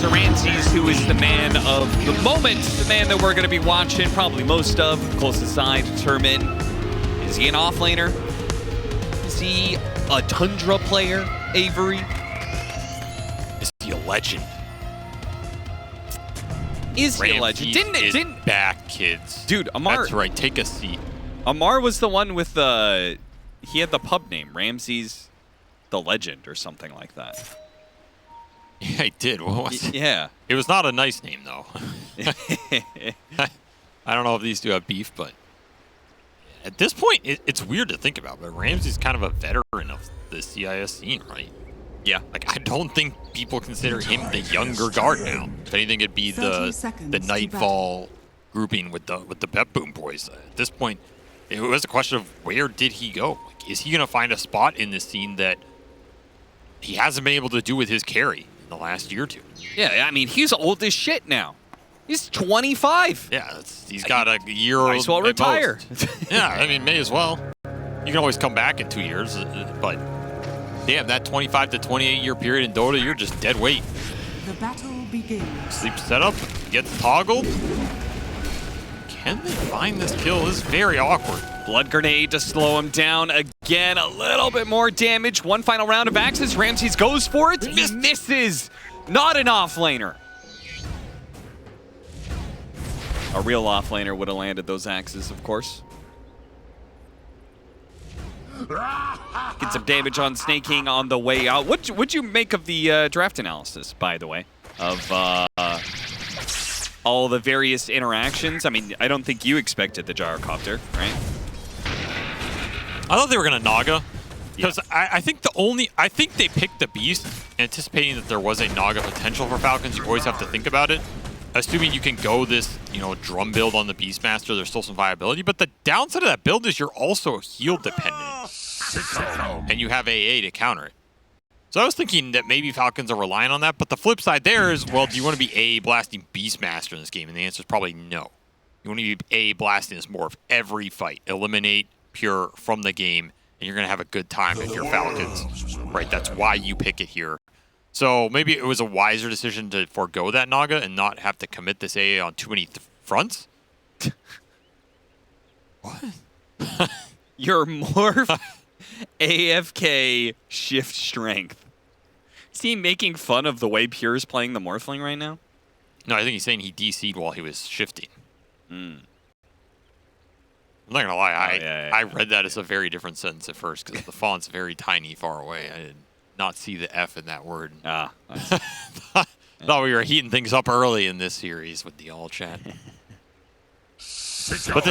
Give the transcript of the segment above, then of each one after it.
So Ramses, who is the man of the moment, the man that we're going to be watching probably most of, closest side to determine, is he an offlaner? Is he a Tundra player, Avery? Is he a legend? Is he a legend? Didn't back, kids. Dude, Amar. That's right. Take a seat. Amar was the one with the. He had the pub name, Ramses the Legend, or something like that. Yeah, he did. What was it? Yeah. It was not a nice name, though. I don't know if these two have beef, but at this point, it's weird to think about. But Ramsey's kind of a veteran of the CIS scene, right? Yeah. Like, I don't think people consider him the younger guard now. If anything, it'd be the Nightfall grouping with the Pep Boom boys. At this point, it was a question of where did he go? Like, is he going to find a spot in this scene that he hasn't been able to do with his carry in the last year or two? Yeah, I mean, he's old as shit now. He's 25. Yeah, he's got a year. Might as well retire. Yeah, I mean, may as well. You can always come back in 2 years, but damn, that 25 to 28 year period in Dota, you're just dead weight. The battle begins. Sleep setup, gets toggled. Can they find this kill? This is very awkward. Blood grenade to slow him down again. A little bit more damage. One final round of axes. Ramses goes for it. He misses. Not an offlaner. A real offlaner would have landed those axes, of course. Get some damage on Snake King on the way out. What'd you make of the draft analysis, by the way, of all the various interactions? I mean, I don't think you expected the gyrocopter, right? I thought they were gonna Naga, because I think I think they picked the Beast, anticipating that there was a Naga potential for Falcons. You always have to think about it. Assuming you can go this, drum build on the Beastmaster, there's still some viability. But the downside of that build is you're also heal dependent, and you have AA to counter it. So I was thinking that maybe Falcons are relying on that. But the flip side there is, well, do you want to be AA blasting Beastmaster in this game? And the answer is probably no. You want to be AA blasting this Morph every fight, eliminate Pure from the game, and you're going to have a good time if you're Falcons, right? That's why you pick it here. So maybe it was a wiser decision to forego that Naga and not have to commit this AA on too many fronts. What? Your Morph AFK shift strength. Is he making fun of the way Pure is playing the Morphling right now? No, I think he's saying he DC'd while he was shifting. I'm not going to lie, I read that as a very different sentence at first because the font's very tiny far away. I did not see the F in that word. Thought we were heating things up early in this series with the all chat. But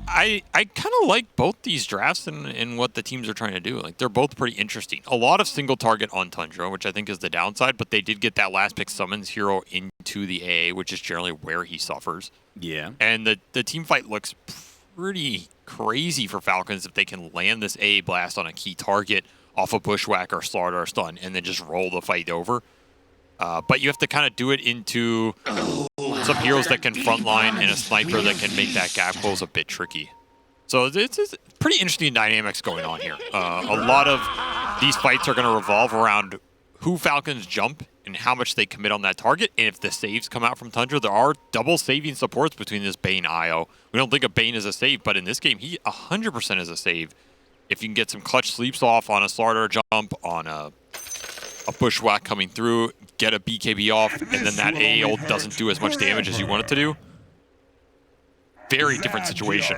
I kind of like both these drafts and what the teams are trying to do. Like, they're both pretty interesting. A lot of single target on Tundra, which I think is the downside, but they did get that last pick summons hero into the AA, which is generally where he suffers. Yeah. And the team fight looks pretty crazy for Falcons if they can land this AA blast on a key target off a bushwhack or slaughter or stun and then just roll the fight over. But you have to kind of do it into some heroes that can frontline and a sniper that can make that gap close a bit tricky. So it's pretty interesting dynamics going on here. A lot of these fights are going to revolve around who Falcons jump and how much they commit on that target. And if the saves come out from Tundra, there are double saving supports between this Bane IO. We don't think of Bane as a save, but in this game, he 100% is a save. If you can get some clutch sleeps off on a slaughter jump, on a bushwhack coming through, get a BKB off, and then that AA ult doesn't do as much damage as you want it to do. Very different situation.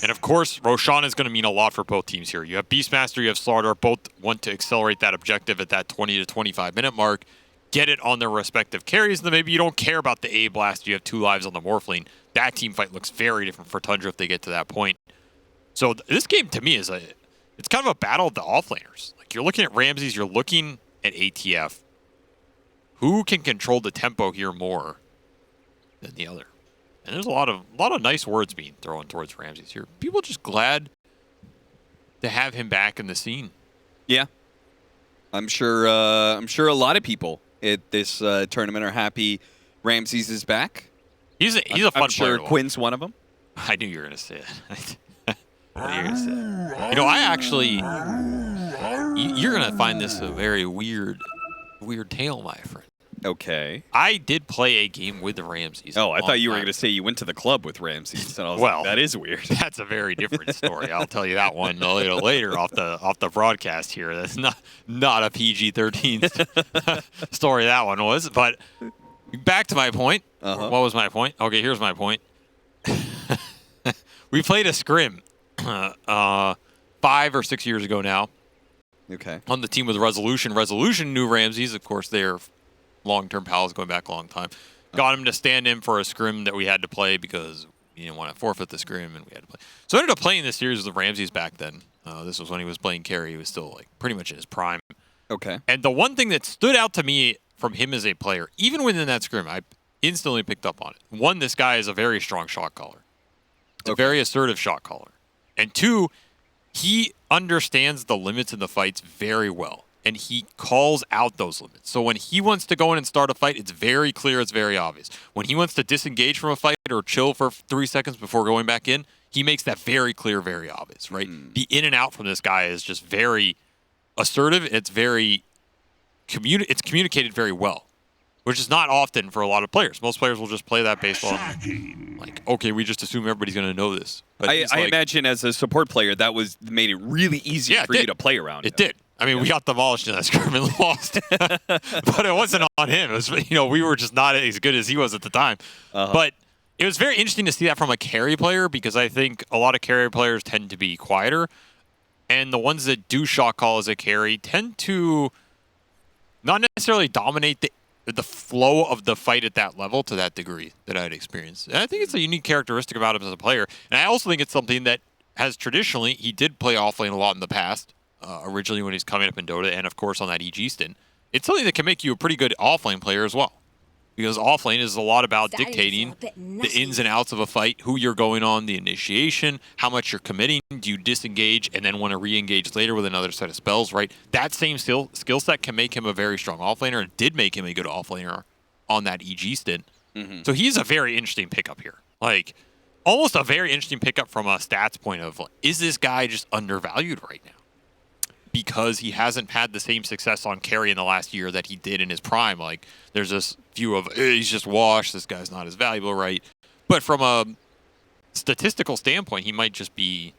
And of course, Roshan is going to mean a lot for both teams here. You have Beastmaster, you have Slaughter, both want to accelerate that objective at that 20 to 25 minute mark, get it on their respective carries, and then maybe you don't care about the AA blast, you have 2 lives on the Morphling. That team fight looks very different for Tundra if they get to that point. So this game to me is it's kind of a battle of the offlaners. Like, you're looking at Ramses, you're looking at ATF. Who can control the tempo here more than the other? And there's a lot of nice words being thrown towards Ramses here. People just glad to have him back in the scene. Yeah, I'm sure a lot of people at this tournament are happy Ramses is back. He's a fun player. I'm sure Quinn's one of them. I knew you were going to say it. I actually, you're going to find this a very weird tale, my friend. Okay. I did play a game with the Ramses. Oh, I thought you were going to say you went to the club with Ramses. And I was Well, like, that is weird. That's a very different story. I'll tell you that one a little later off the broadcast here. That's not a PG-13 story that one was. But back to my point. What was my point? Okay, here's my point. We played a scrim 5 or 6 years ago now. Okay. On the team with Resolution. Resolution knew Ramses. Of course, they're long-term pals going back a long time. Got him to stand in for a scrim that we had to play because we didn't want to forfeit the scrim, and we had to play. So I ended up playing this series with Ramses back then. This was when he was playing carry. He was still like pretty much in his prime. Okay. And the one thing that stood out to me from him as a player, even within that scrim, I instantly picked up on it. One, this guy is a very strong shot caller. It's a very assertive shot caller. And two, he understands the limits in the fights very well, and he calls out those limits. So when he wants to go in and start a fight, it's very clear, it's very obvious. When he wants to disengage from a fight or chill for 3 seconds before going back in, he makes that very clear, very obvious, right? The in and out from this guy is just very assertive. It's very it's communicated very well, which is not often for a lot of players. Most players will just play that based on, like, okay, we just assume everybody's going to know this. But I imagine as a support player, that made it really easy for you to play around. It did. I mean, we got demolished in that scrim and lost, but it wasn't on him. It was, we were just not as good as he was at the time. But it was very interesting to see that from a carry player, because I think a lot of carry players tend to be quieter, and the ones that do shot call as a carry tend to not necessarily dominate the flow of the fight at that level to that degree that I'd experienced. And I think it's a unique characteristic about him as a player. And I also think it's something that has traditionally, he did play offlane a lot in the past, originally when he's coming up in Dota, and of course on that EG stint. It's something that can make you a pretty good offlane player as well. Because offlane is a lot about dictating the ins and outs of a fight, who you're going on, the initiation, how much you're committing, do you disengage and then want to re-engage later with another set of spells, right? That same skill set can make him a very strong offlaner, and did make him a good offlaner on that EG stint. So he's a very interesting pickup here. Like, almost a very interesting pickup from a stats point of, like, is this guy just undervalued right now? Because he hasn't had the same success on carry in the last year that he did in his prime. Like, there's this view of, he's just washed, this guy's not as valuable, right? But from a statistical standpoint, he might just be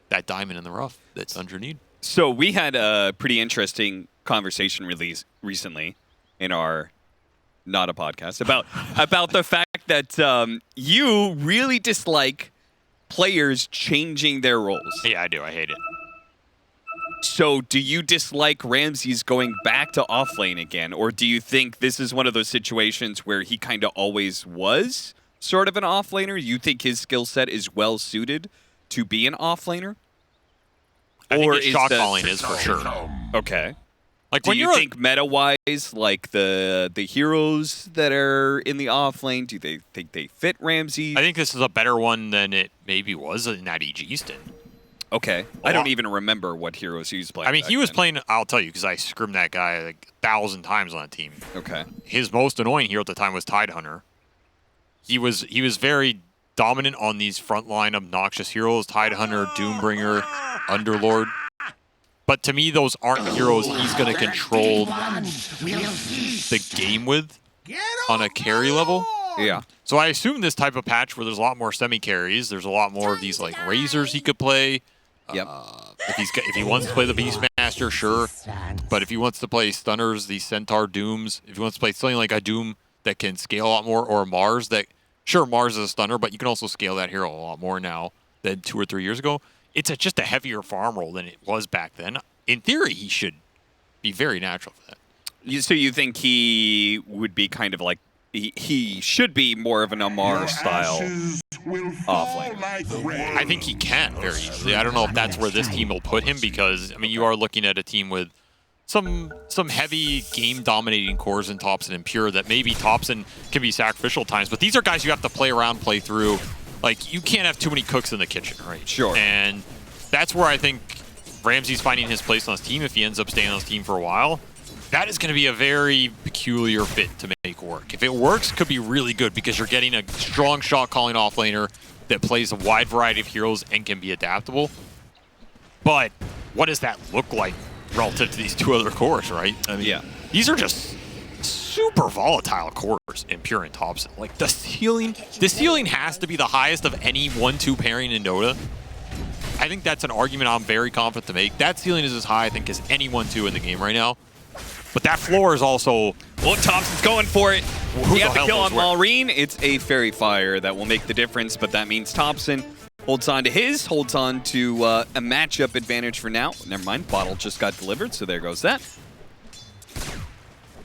that diamond in the rough that's underneath. So we had a pretty interesting conversation recently in our not a podcast about the fact that you really dislike players changing their roles. Yeah, I do. I hate it. So do you dislike Ramses going back to offlane again, or do you think this is one of those situations where he kind of always was sort of an offlaner? You think his skill set is well suited to be an offlaner? I think his shot calling is for sure. Okay. Like, do you think meta-wise, like the heroes that are in the offlane, do they think they fit Ramses? I think this is a better one than it maybe was in that EG stint. Okay. I don't even remember what heroes he was playing. I mean, he was playing, I'll tell you, because I scrimmed that guy like 1,000 times on a team. Okay. His most annoying hero at the time was Tidehunter. He was very dominant on these frontline obnoxious heroes, Tidehunter, Doombringer, Underlord. But to me, those aren't heroes he's going to control the game with on a carry level. Yeah. So I assume this type of patch where there's a lot more semi-carries, there's a lot more of these like razors he could play. Yep. If he wants to play the Beastmaster, sure. But if he wants to play stunners, these Centaur Dooms, if he wants to play something like a Doom that can scale a lot more, or a Mars that, sure, Mars is a stunner, but you can also scale that hero a lot more now than 2 or 3 years ago. It's just a heavier farm role than it was back then. In theory, he should be very natural for that. So you think he would be kind of like, he should be more of an Amar style offlane? I think he can very easily. I don't know if that's where this team will put him, because, I mean, you are looking at a team with some heavy game-dominating cores in Thompson and Pure that maybe Thompson can be sacrificial at times, but these are guys you have to play around, play through. Like, you can't have too many cooks in the kitchen, right? Sure. And that's where I think Ramsey's finding his place on his team if he ends up staying on his team for a while. That is going to be a very peculiar fit to make work. If it works, could be really good, because you're getting a strong shot-calling offlaner that plays a wide variety of heroes and can be adaptable. But what does that look like relative to these two other cores, right? I mean, yeah. These are just super volatile cores in Pure and Thompson. Like the ceiling has to be the highest of any 1-2 pairing in Dota. I think that's an argument I'm very confident to make. That ceiling is as high, I think, as any 1-2 in the game right now. But that floor is also... Well, Thompson's going for it. Who He the got the hell kill on knows where? Maureen. It's a Fairy Fire that will make the difference, but that means Thompson holds on to his, holds on to a matchup advantage for now. Never mind, Bottle just got delivered, so there goes that.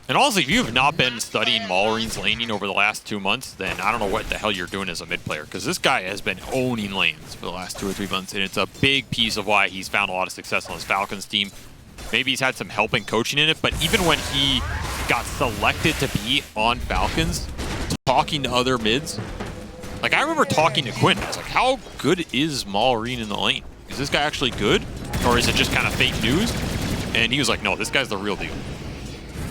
And honestly, if you have not been studying Maureen's laning over the last 2 months, then I don't know what the hell you're doing as a mid player, because this guy has been owning lanes for the last 2 or 3 months, and it's a big piece of why he's found a lot of success on his Falcons team. Maybe he's had some help and coaching in it, but even when he got selected to be on Falcons, talking to other mids, like I remember talking to Quinn, I was like, how good is Maureen in the lane? Is this guy actually good, or is it just kind of fake news? And he was like, no, this guy's the real deal.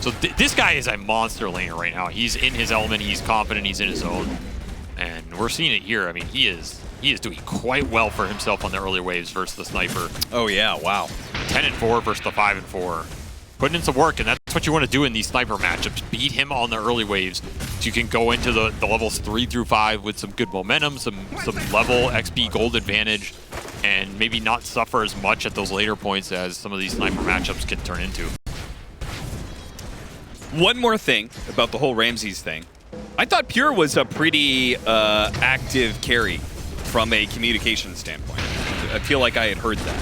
So this guy is a monster laner right now. He's in his element, he's confident, he's in his zone. And we're seeing it here. I mean, he is doing quite well for himself on the early waves versus the sniper. Oh yeah, wow. 10-4 versus the 5-4. Putting in some work, and that's what you want to do in these sniper matchups. Beat him on the early waves so you can go into the levels 3 through 5 with some good momentum, some level XP gold advantage, and maybe not suffer as much at those later points as some of these sniper matchups can turn into. One more thing about the whole Ramses thing. I thought Pure was a pretty active carry from a communication standpoint. I feel like I had heard that.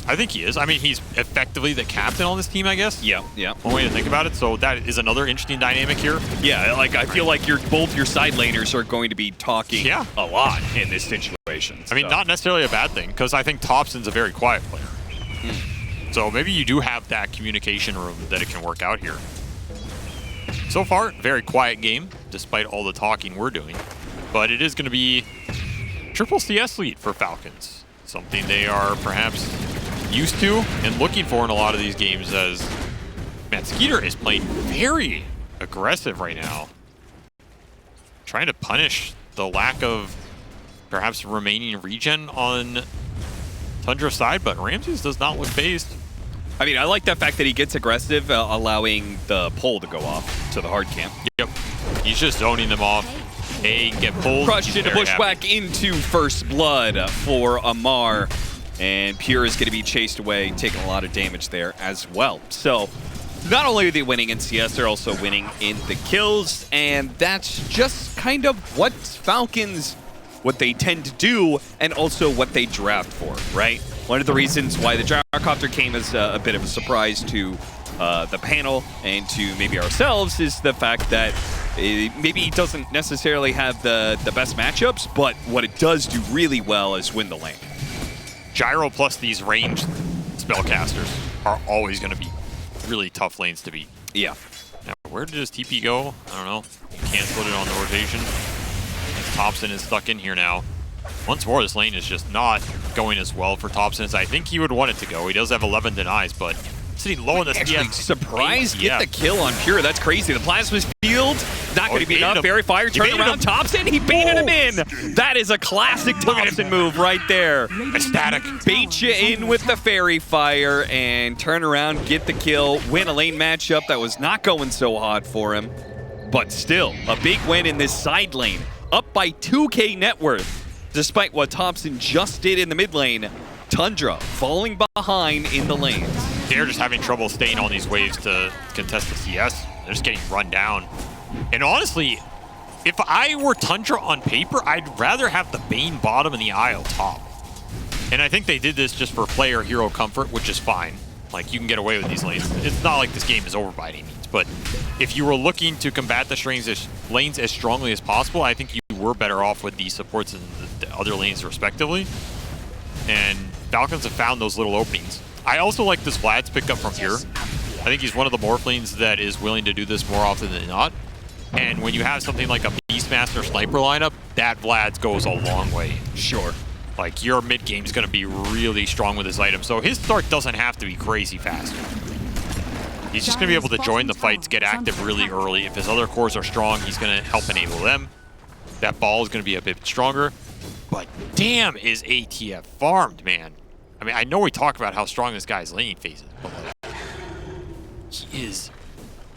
I think he is. I mean, he's effectively the captain on this team, I guess. Yeah, yeah. One way to think about it. So that is another interesting dynamic here. Yeah, like I feel like both your side laners are going to be talking a lot in this situation. I mean, not necessarily a bad thing, because I think Thompson's a very quiet player. So maybe you do have that communication room that it can work out here. So far, very quiet game, despite all the talking we're doing. But it is going to be triple CS lead for Falcons. Something they are perhaps used to and looking for in a lot of these games, as man, Skeeter is playing very aggressive right now. Trying to punish the lack of perhaps remaining regen on Tundra's side, but Ramses does not look phased. I mean, I like the fact that he gets aggressive, allowing the pull to go off to the hard camp. Yep. He's just zoning them off. A get pulled. Crushed into bushwhack into first blood for Amar. And Pure is going to be chased away, taking a lot of damage there as well. So, not only are they winning in CS, they're also winning in the kills. And that's just kind of what Falcons, what they tend to do, and also what they draft for, right? One of the reasons why the Gyrocopter came as a bit of a surprise to the panel and to maybe ourselves is the fact that maybe it doesn't necessarily have the best matchups, but what it does do really well is win the lane. Gyro plus these ranged spellcasters are always going to be really tough lanes to beat. Yeah. Now, where did his TP go? I don't know. He canceled it on the rotation. Thompson is stuck in here now. Once more, this lane is just not going as well for Thompson as I think he would want it to go. He does have 11 denies, but sitting low in the CS. Surprise, get the kill on Pure. That's crazy. The Plasma's field, not going to be enough. Fairy Fire, turn around Thompson. He baited him in. That is a classic Thompson move right there. Ecstatic. Bait you in with the Fairy Fire and turn around, get the kill, win a lane matchup that was not going so hot for him. But still, a big win in this side lane. Up by 2K net worth. Despite what Thompson just did in the mid lane, Tundra falling behind in the lanes. They're just having trouble staying on these waves to contest the CS. They're just getting run down. And honestly, if I were Tundra on paper, I'd rather have the Bane bottom and the Isle top. And I think they did this just for player hero comfort, which is fine. Like, you can get away with these lanes. It's not like this game is over by any means. But if you were looking to combat the lanes as strongly as possible, I think you were better off with the supports in the other lanes respectively. And Falcons have found those little openings. I also like this Vlad's pickup from here. I think he's one of the morph lanes that is willing to do this more often than not. And when you have something like a Beastmaster sniper lineup, that Vlad's goes a long way. Sure. Like, your mid game is going to be really strong with his item. So his start doesn't have to be crazy fast. He's just going to be able to join the fights, get active really early. If his other cores are strong, he's going to help enable them. That ball is going to be a bit stronger. But damn, is ATF farmed, man. I mean, I know we talk about how strong this guy's laning phase is, but like, he is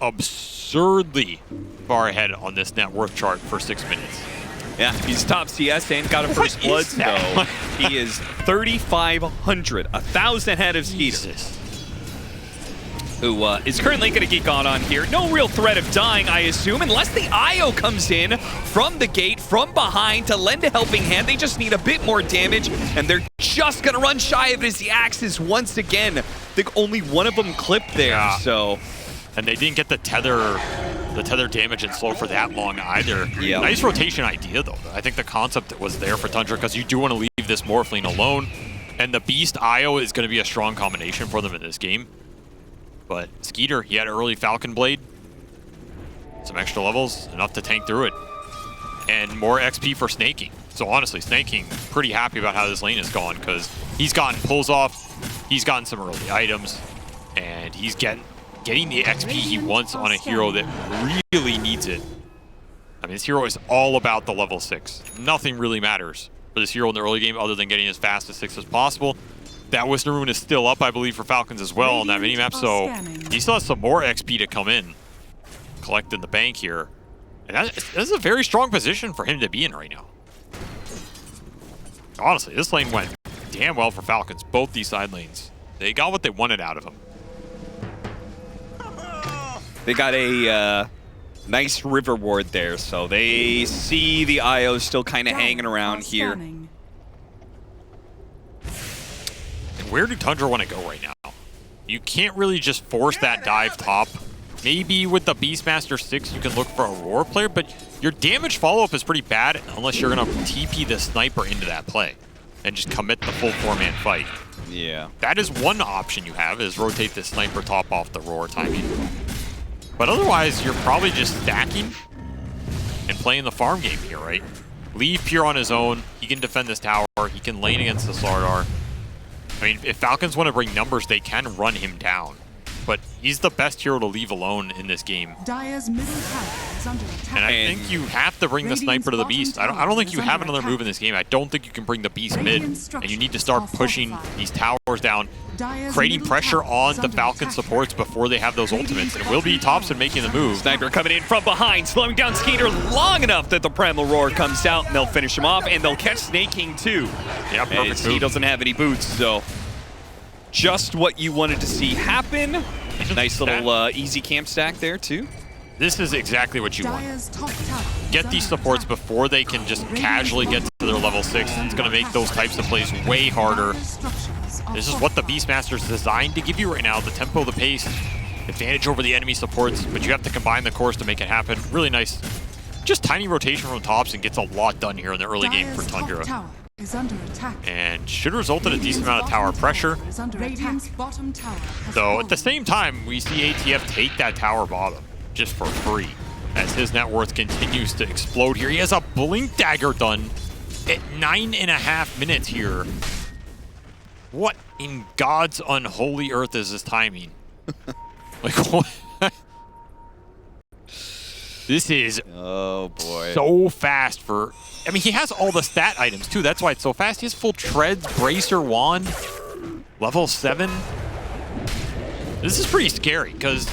absurdly far ahead on this net worth chart for 6 minutes. Yeah, he's top CS and got a first blood, so he is 3,500, 1,000 ahead of Skeeter, who is currently going to get gone on here. No real threat of dying, I assume, unless the IO comes in from the gate, from behind, to lend a helping hand. They just need a bit more damage, and they're just going to run shy of it as the Axes once again. I think only one of them clipped there, so... And they didn't get the tether damage and slow for that long either. Yeah. Nice rotation idea, though. I think the concept was there for Tundra because you do want to leave this Morphling alone, and the Beast IO is going to be a strong combination for them in this game. But Skeeter, he had early Falcon Blade, some extra levels, enough to tank through it, and more XP for Snaking. So honestly, Snaking, pretty happy about how this lane has gone because he's gotten pulls off, he's gotten some early items, and he's getting the XP he wants on a hero that really needs it. I mean, this hero is all about the level 6. Nothing really matters for this hero in the early game other than getting as fast as 6 as possible. That Wisdom Rune is still up, I believe, for Falcons as well on that minimap, so he still has some more XP to come in, collect in the bank here. And that is a very strong position for him to be in right now. Honestly, this lane went damn well for Falcons, both these side lanes. They got what they wanted out of him. They got a nice river ward there, so they see the IO still kind of hanging around here. And where do Tundra want to go right now? You can't really just force that dive top. Maybe with the Beastmaster 6 you can look for a Roar player, but your damage follow-up is pretty bad unless you're going to TP the sniper into that play and just commit the full 4-man fight. Yeah. That is one option you have, is rotate the sniper top off the Roar timing. But otherwise, you're probably just stacking and playing the farm game here, right? Leave Pure on his own. He can defend this tower. He can lane against the Slardar. I mean, if Falcons want to bring numbers, they can run him down. But he's the best hero to leave alone in this game. Dire's middle tower is under attack. And I think you have to bring the sniper to the Beast. I don't think you have another move in this game. I don't think you can bring the Beast mid. And you need to start pushing these towers down, creating pressure on the Falcon supports before they have those ultimates. And it will be Thompson making the move. Sniper coming in from behind, slowing down Skeeter long enough that the Primal Roar comes out, and they'll finish him off, and they'll catch Snaking too. Yeah, perfect He move. doesn't have any boots, so just what you wanted to see happen. Nice little easy camp stack there too. This is exactly what you want. Dire's top tower Get these supports before they can just casually get to their level 6. It's going to make those types of plays way harder. This is what the Beastmaster is designed to give you right now. The tempo, the pace, advantage over the enemy supports, but you have to combine the cores to make it happen. Really nice. Just tiny rotation from tops and gets a lot done here in the early game for Tundra. is under attack. And should result in a decent amount of tower pressure. Radiant's bottom tower has Though at the fallen. same time, we see ATF take that tower bottom just for free as his net worth continues to explode here. He has a Blink Dagger done at 9.5 minutes here. What in God's unholy earth is this timing? Like, what? This is Oh boy. so fast for... I mean, he has all the stat items too. That's why it's so fast. He has full treads, bracer, wand, level 7. This is pretty scary because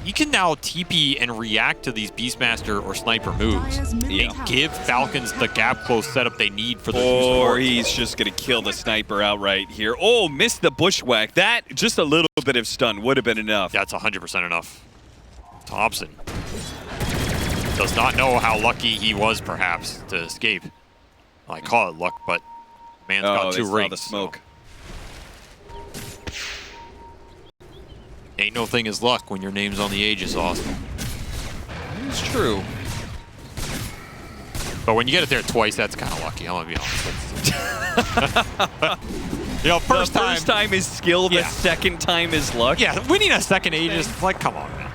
he can now TP and react to these Beastmaster or Sniper moves and give Falcons the gap close setup they need for the Or he's just going to kill the sniper outright here. Oh, missed the bushwhack. That, just a little bit of stun would have been enough. That's 100% enough. Thompson does not know how lucky he was, perhaps, to escape. Well, I call it luck, but man's got 2 rings. The smoke. So. Ain't no thing is luck when your name's on the Aegis, Austin. It's true. But when you get it there twice, that's kind of lucky. I'm gonna be honest. You know, first time is skill. The second time is luck. Yeah, winning a second Aegis, like, come on, man.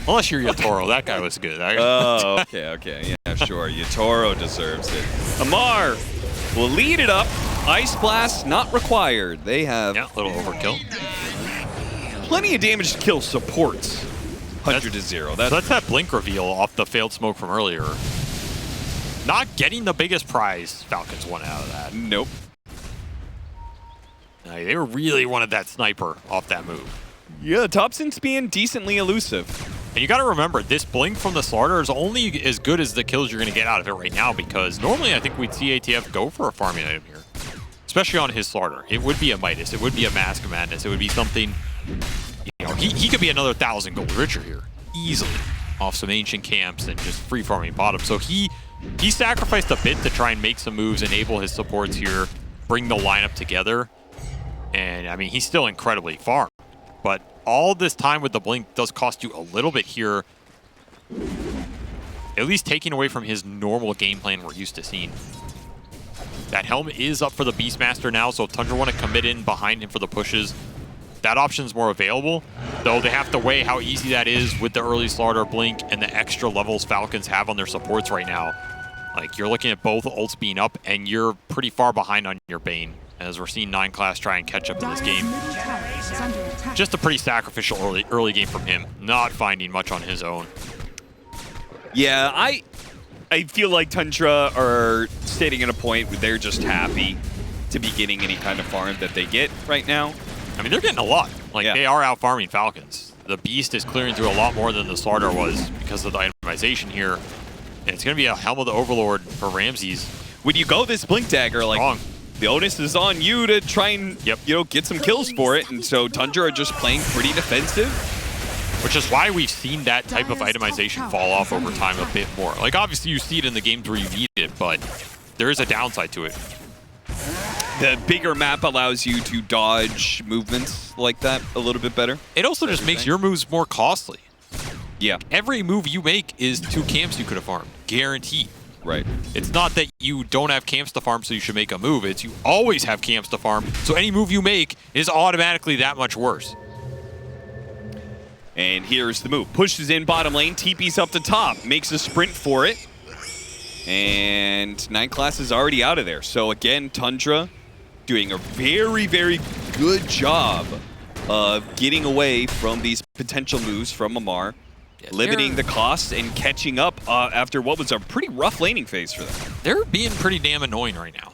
Unless you're Yatoro, that guy was good. Oh, okay. Yeah, sure. Yatoro deserves it. Amar will lead it up. Ice Blast not required. They have a little overkill. Plenty of damage to kill supports. 100 to 0. That's that blink reveal off the failed smoke from earlier. Not getting the biggest prize Falcons won out of that. Nope. They really wanted that sniper off that move. Yeah, Thompson's being decently elusive. And you got to remember, this blink from the Slaughter is only as good as the kills you're going to get out of it right now, because normally I think we'd see ATF go for a farming item here, especially on his Slaughter. It would be a Midas, it would be a Mask of Madness, it would be something, you know, he could be another 1,000 gold richer here, easily, off some ancient camps and just free farming bottom. So he sacrificed a bit to try and make some moves, enable his supports here, bring the lineup together, and I mean, he's still incredibly farmed. But all this time with the blink does cost you a little bit here, at least taking away from his normal game plan we're used to seeing. That helm is up for the Beastmaster now, so if Tundra want to commit in behind him for the pushes, that option's more available, though they have to weigh how easy that is with the early Slaughter blink and the extra levels Falcons have on their supports right now. Like, you're looking at both ults being up, and you're pretty far behind on your Bane, as we're seeing 9 class try and catch up in this game. Just a pretty sacrificial early game from him, not finding much on his own. Yeah, I feel like Tundra are sitting at a point where they're just happy to be getting any kind of farm that they get right now. I mean, they're getting a lot. Like, yeah. They are out farming Falcons. The Beast is clearing through a lot more than the Slaughter was because of the itemization here. And it's going to be a Helm of the Overlord for Ramses. When you go this Blink Dagger, like, Wrong. the onus is on you to try and, you know, get some kills for it. And so Tundra are just playing pretty defensive. Which is why we've seen that type of itemization fall off over time a bit more. Like, obviously you see it in the games where you need it, but there is a downside to it. The bigger map allows you to dodge movements like that a little bit better. It also just makes your moves more costly. Yeah. Every move you make is 2 camps you could have farmed, guaranteed. Right. It's not that you don't have camps to farm so you should make a move. It's you always have camps to farm, so any move you make is automatically that much worse. And here's the move. Pushes in bottom lane, TP's up the top, makes a sprint for it. And 9 class is already out of there. So again, Tundra doing a very, very good job of getting away from these potential moves from Amar, limiting the costs and catching up after what was a pretty rough laning phase for them. They're being pretty damn annoying right now,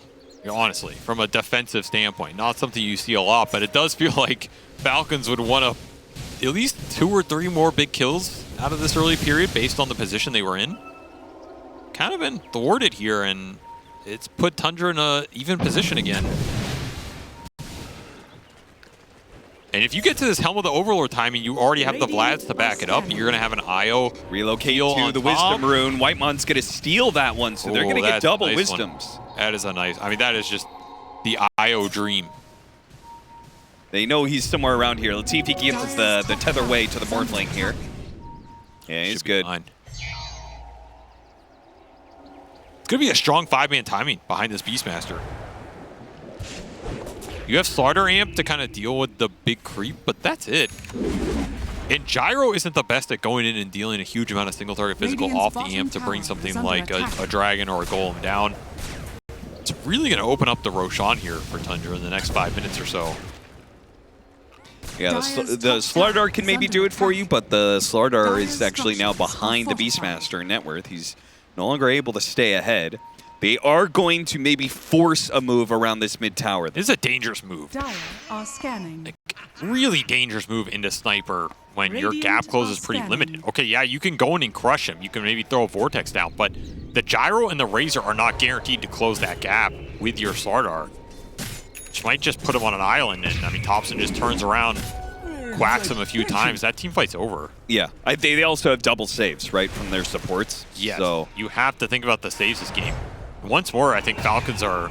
honestly, from a defensive standpoint. Not something you see a lot, but it does feel like Falcons would want to at least 2 or 3 more big kills out of this early period based on the position they were in. Kind of been thwarted here, and it's put Tundra in an even position again. And if you get to this Helm of the Overlord timing, you already have the Vlads to back it up. You're going to have an IO relocate to the Wisdom Rune. Whitemon's going to steal that one, so they're going to get double Wisdoms. That is a nice, I mean, that is just the IO dream. They know he's somewhere around here. Let's see if he gives us the tether way to the Morph lane here. Yeah, he's good. Fine. It's going to be a strong 5-man timing behind this Beastmaster. You have Slaughter Amp to kind of deal with the big creep, but that's it. And Gyro isn't the best at going in and dealing a huge amount of single target physical off the amp to bring something like a dragon or a golem down. It's really going to open up the Roshan here for Tundra in the next 5 minutes or so. Yeah, the Slardar can maybe do it for you, but the Slardar is actually now behind the Beastmaster in net worth. He's no longer able to stay ahead. They are going to maybe force a move around this mid tower. This is a dangerous move. Dire are scanning. Like, really dangerous move into Sniper when your gap close is pretty limited. Okay, yeah, you can go in and crush him. You can maybe throw a Vortex down, but the Gyro and the Razor are not guaranteed to close that gap with your Slardar. Which might just put him on an island, and I mean, Thompson just turns around, quacks him a few times. That team fight's over. Yeah, they also have double saves, right, from their supports. Yeah, so you have to think about the saves this game. Once more, I think Falcons are...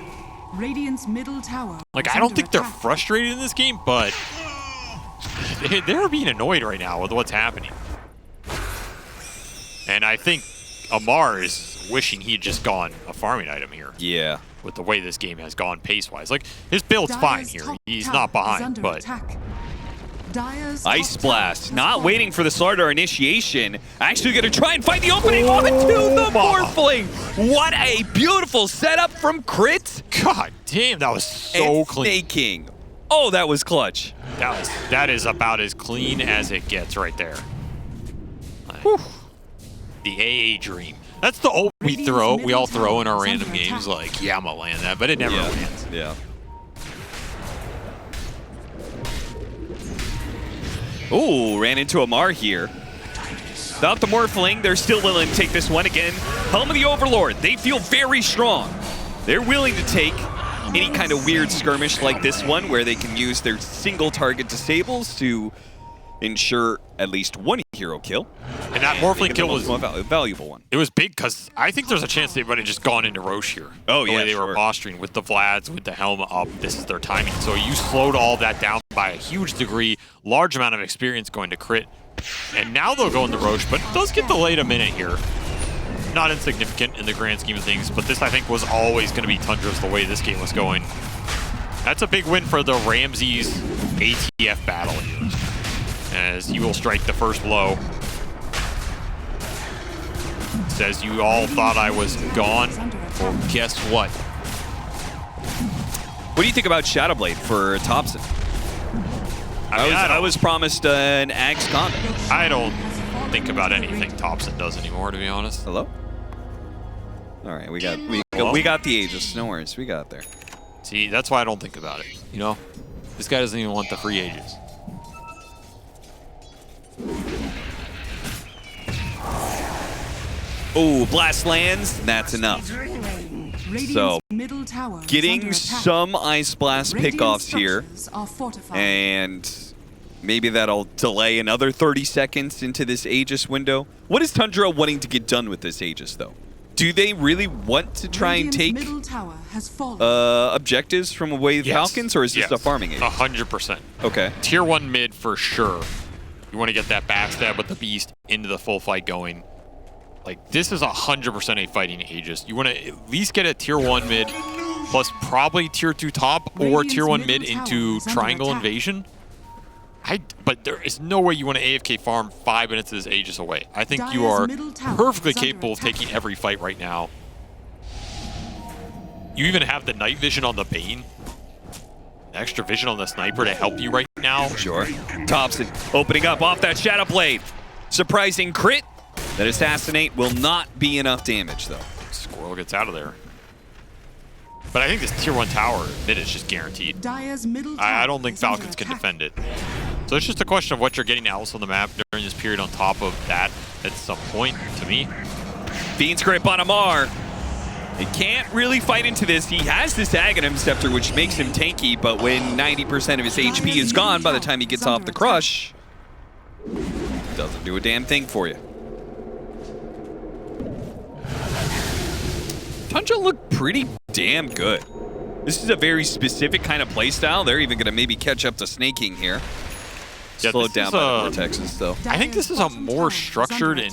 Radiant's middle tower. Like, I don't think they're frustrated in this game, but they're being annoyed right now with what's happening. And I think Amar is wishing he had just gone a farming item here. Yeah. With the way this game has gone pace-wise. Like, his build's fine here. He's not behind, but... Ice Blast, not waiting for the Slardar initiation. Actually going to try and find the opening onto the Morphling. What a beautiful setup from Crit. God damn, that was so clean. Snaking. Oh, that was clutch. That is about as clean as it gets right there. The AA dream. That's the ult we all throw in our random games, like, yeah, I'm gonna land that, but it never lands. Yeah. Ooh, ran into a Mar here. Without the Morphling, they're still willing to take this one again. Helm of the Overlord, they feel very strong. They're willing to take any kind of weird skirmish like this one where they can use their single target disables to ensure at least one hero kill. And that Morphling kill was a valuable one. It was big because I think there's a chance they would have just gone into Roche here. Oh, the way they were posturing with the Vlads, with the helm up. This is their timing. So you slowed all that down by a huge degree. Large amount of experience going to crit. And now they'll go into Roche, but it does get delayed a minute here. Not insignificant in the grand scheme of things, but this, I think, was always going to be Tundra's the way this game was going. That's a big win for the Ramses ATF battle here, as you will strike the first blow. Says you all thought I was gone. Well, guess what? What do you think about Shadowblade for Thompson? I was promised an Axe combo. I don't think about anything Thompson does anymore, to be honest. Hello? All right, we got the Aegis. No worries, we got there. See, that's why I don't think about it. You know, this guy doesn't even want the free Aegis. Oh, blast lands. That's enough. So, getting some Ice Blast pickoffs here, and maybe that'll delay another 30 seconds into this Aegis window. What is Tundra wanting to get done with this Aegis, though? Do they really want to try and take objectives from away the Falcons, or is this a farming Aegis? 100%. Okay. Tier 1 mid for sure. You want to get that backstab with the Beast into the full fight going. Like, this is 100% a fighting Aegis. You want to at least get a tier 1 mid, plus probably tier 2 top, or tier 1 mid into triangle invasion. But there is no way you want to AFK farm 5 minutes of this Aegis away. I think you are perfectly capable of taking every fight right now. You even have the night vision on the Bane. Extra vision on the sniper to help you right now. Sure. Thompson opening up off that Shadow Blade. Surprising crit. That Assassinate will not be enough damage, though. Squirrel gets out of there. But I think this tier 1 tower mid is just guaranteed. I don't think Falcons can defend it. So it's just a question of what you're getting else on the map during this period on top of that at some point, to me. Fiend's grip on Amar. He can't really fight into this. He has this Aghanim Scepter, which makes him tanky, but when 90% of his HP is gone by the time he gets off the crush, doesn't do a damn thing for you. Tundra look pretty damn good. This is a very specific kind of playstyle. They're even going to maybe catch up to Snaking here. Slowed down by the Vortexes, though. I think this is a more structured and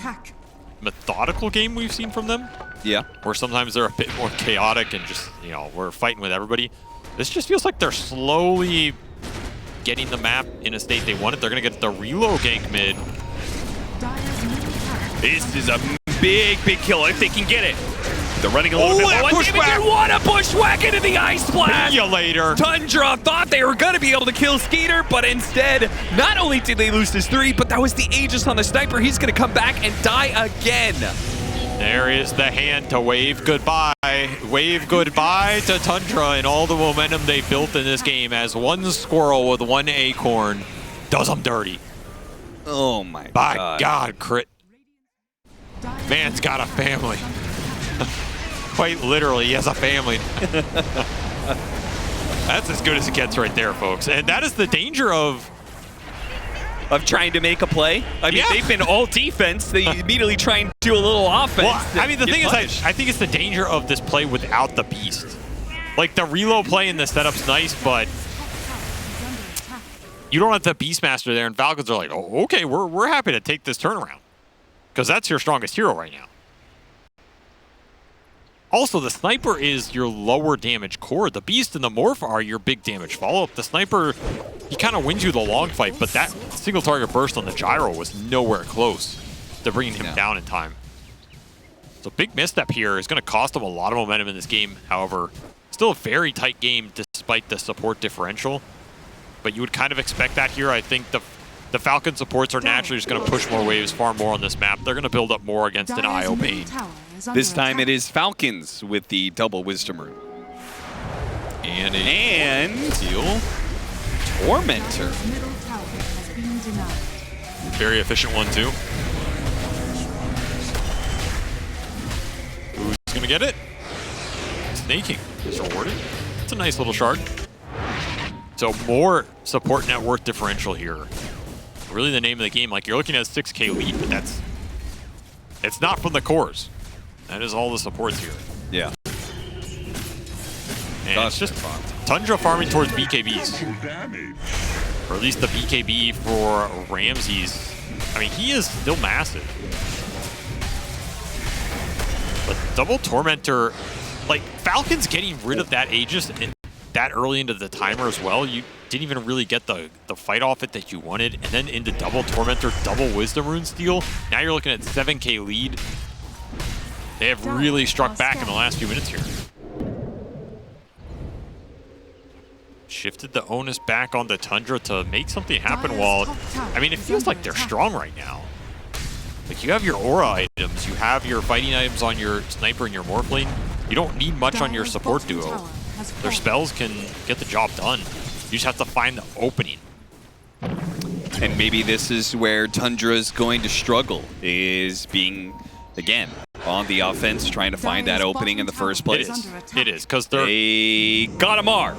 methodical game we've seen from them. Yeah. Where sometimes they're a bit more chaotic and just, you know, we're fighting with everybody. This just feels like they're slowly getting the map in a state they want it. They're going to get the reload gank mid. This is a big kill if they can get it. They're running a little bit low. What a bushwhack into the Ice Blast! See you later. Tundra thought they were going to be able to kill Skeeter, but instead, not only did they lose his 3, but that was the Aegis on the sniper. He's going to come back and die again. There is the hand to wave goodbye. Wave goodbye to Tundra and all the momentum they built in this game as one squirrel with one acorn does them dirty. Oh my God. By God, crit. Man's got a family. Quite literally, he has a family. That's as good as it gets right there, folks. And that is the danger of trying to make a play. I mean, they've been all defense. They immediately try and do a little offense. Well, I mean, the thing is, I think it's the danger of this play without the Beast. Like, the reload play in the setup's nice, but you don't have the Beastmaster there, and Falcons are like, oh, okay, we're happy to take this turnaround. Because that's your strongest hero right now. Also, the Sniper is your lower damage core. The Beast and the Morph are your big damage follow-up. The Sniper, he kind of wins you the long fight, but that single target burst on the Gyro was nowhere close to bringing him down in time. So big misstep here is going to cost them a lot of momentum in this game. However, still a very tight game despite the support differential. But you would kind of expect that here. I think the Falcon supports are naturally just going to push more waves far more on this map. They're going to build up more against an IO Bane. This time it is Falcons with the double Wisdom Rune. And Steel Tormentor. Very efficient one, too. Who's going to get it? Snaking is rewarded. It's a nice little shard. So more support net worth differential here. Really the name of the game. Like, you're looking at a 6K lead, but it's not from the cores. That is all the supports here. Yeah. And it's just Tundra farming towards BKBs. Or at least the BKB for Ramses. I mean, he is still massive. But double Tormentor, like, Falcons getting rid of that Aegis and that early into the timer as well, you didn't even really get the fight off it that you wanted. And then into double Tormentor, double Wisdom Rune steal. Now you're looking at 7K lead. They have really struck back in the last few minutes here. Shifted the onus back onto Tundra to make something happen while... I mean, it feels like they're strong right now. Like, you have your aura items, you have your fighting items on your sniper and your morphling. You don't need much on your support duo. Their spells can get the job done. You just have to find the opening. And maybe this is where Tundra is going to struggle, is being, again, on the offense, trying to find that opening in the first place. It is, because they got him R.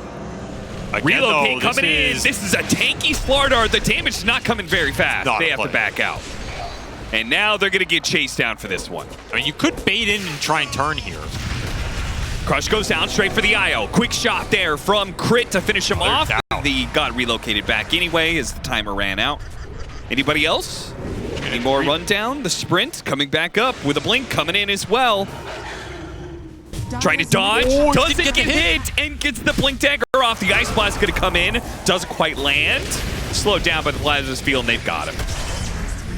Relocate coming in. This is a tanky Slardar. The damage is not coming very fast. They have to back out. And now they're going to get chased down for this one. I mean, you could bait in and try and turn here. Crush goes down straight for the IO. Quick shot there from Crit to finish him off. He got relocated back anyway as the timer ran out. Anybody else? Any more rundown? The sprint coming back up with a blink coming in as well. Trying to dodge, doesn't get hit, and gets the blink dagger off. The Ice Blast is going to come in, doesn't quite land. Slowed down by the Plasma's field, and they've got him.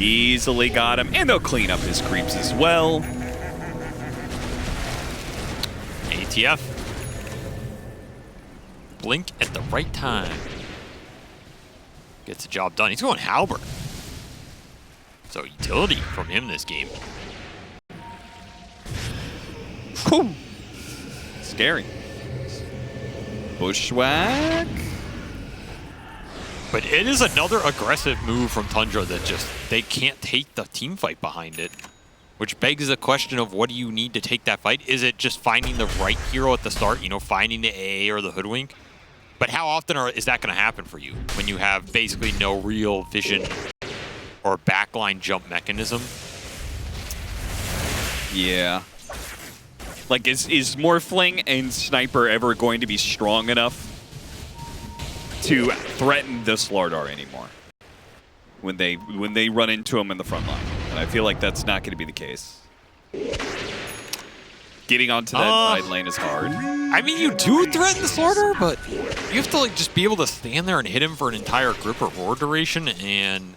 Easily got him, and they'll clean up his creeps as well. ATF. Blink at the right time. Gets the job done. He's going Halberd. So utility from him this game. Whew. Scary. Bushwhack. But it is another aggressive move from Tundra that just, they can't take the team fight behind it. Which begs the question of what do you need to take that fight? Is it just finding the right hero at the start, you know, finding the AA or the Hoodwink? But how often is that going to happen for you when you have basically no real vision or backline jump mechanism? Yeah. Like, is Morphling and Sniper ever going to be strong enough to threaten the Slardar anymore when they run into him in the front line? And I feel like that's not going to be the case. Getting onto that side lane is hard. I mean, you do threaten the Slardar, but you have to like just be able to stand there and hit him for an entire grip or roar duration, and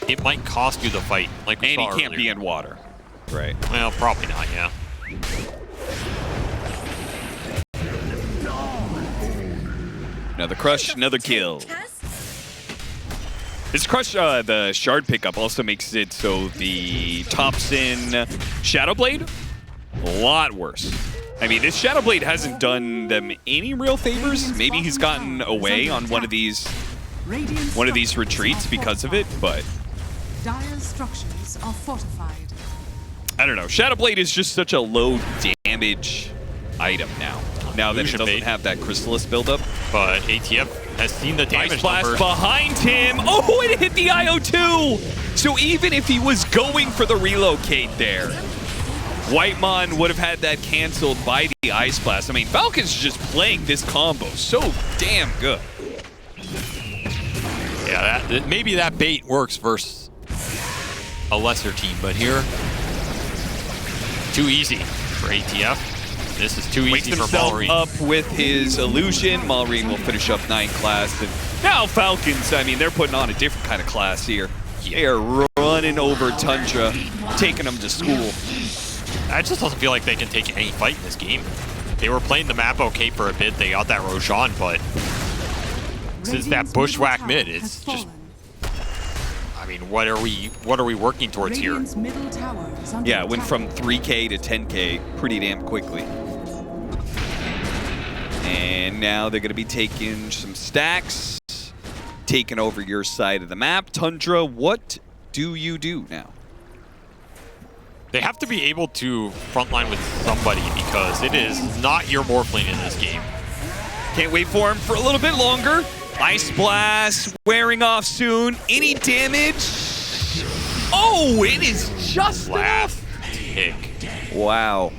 it might cost you the fight. Like we saw he can't be in water. Right. Well, probably not, yeah. Another crush, another kill. This crush, the shard pickup also makes it so the Thompson Shadowblade, a lot worse. I mean, this Shadowblade hasn't done them any real favors. Maybe he's gotten away on one of these retreats because of it, but Dire's structures are fortified. I don't know. Shadowblade is just such a low damage item now. Now that it doesn't have that Chrysalis buildup. But ATF has seen the damage Ice Blast numbers. behind him. Oh, it hit the IO too. So even if he was going for the relocate there, Whitemon would have had that canceled by the Ice Blast. I mean, Falcons just playing this combo so damn good. Yeah, maybe that bait works versus a lesser team, but here, too easy for ATF. This is too easy for Malrine. Up with his illusion. Malrine will finish up 9 class. And now Falcons, I mean, they're putting on a different kind of class here. They are running over Tundra, taking them to school. I just don't feel like they can take any fight in this game. They were playing the map okay for a bit. They got that Roshan, but since that bushwhack mid, it's just... I mean, what are we working towards here? Yeah, it went from 3K to 10K pretty damn quickly. And now they're going to be taking some stacks, taking over your side of the map. Tundra, what do you do now? They have to be able to frontline with somebody because it is not your Morphling in this game. Can't wait for him for a little bit longer. Ice Blast wearing off soon. Any damage? Oh, it is just Last tick. Wow.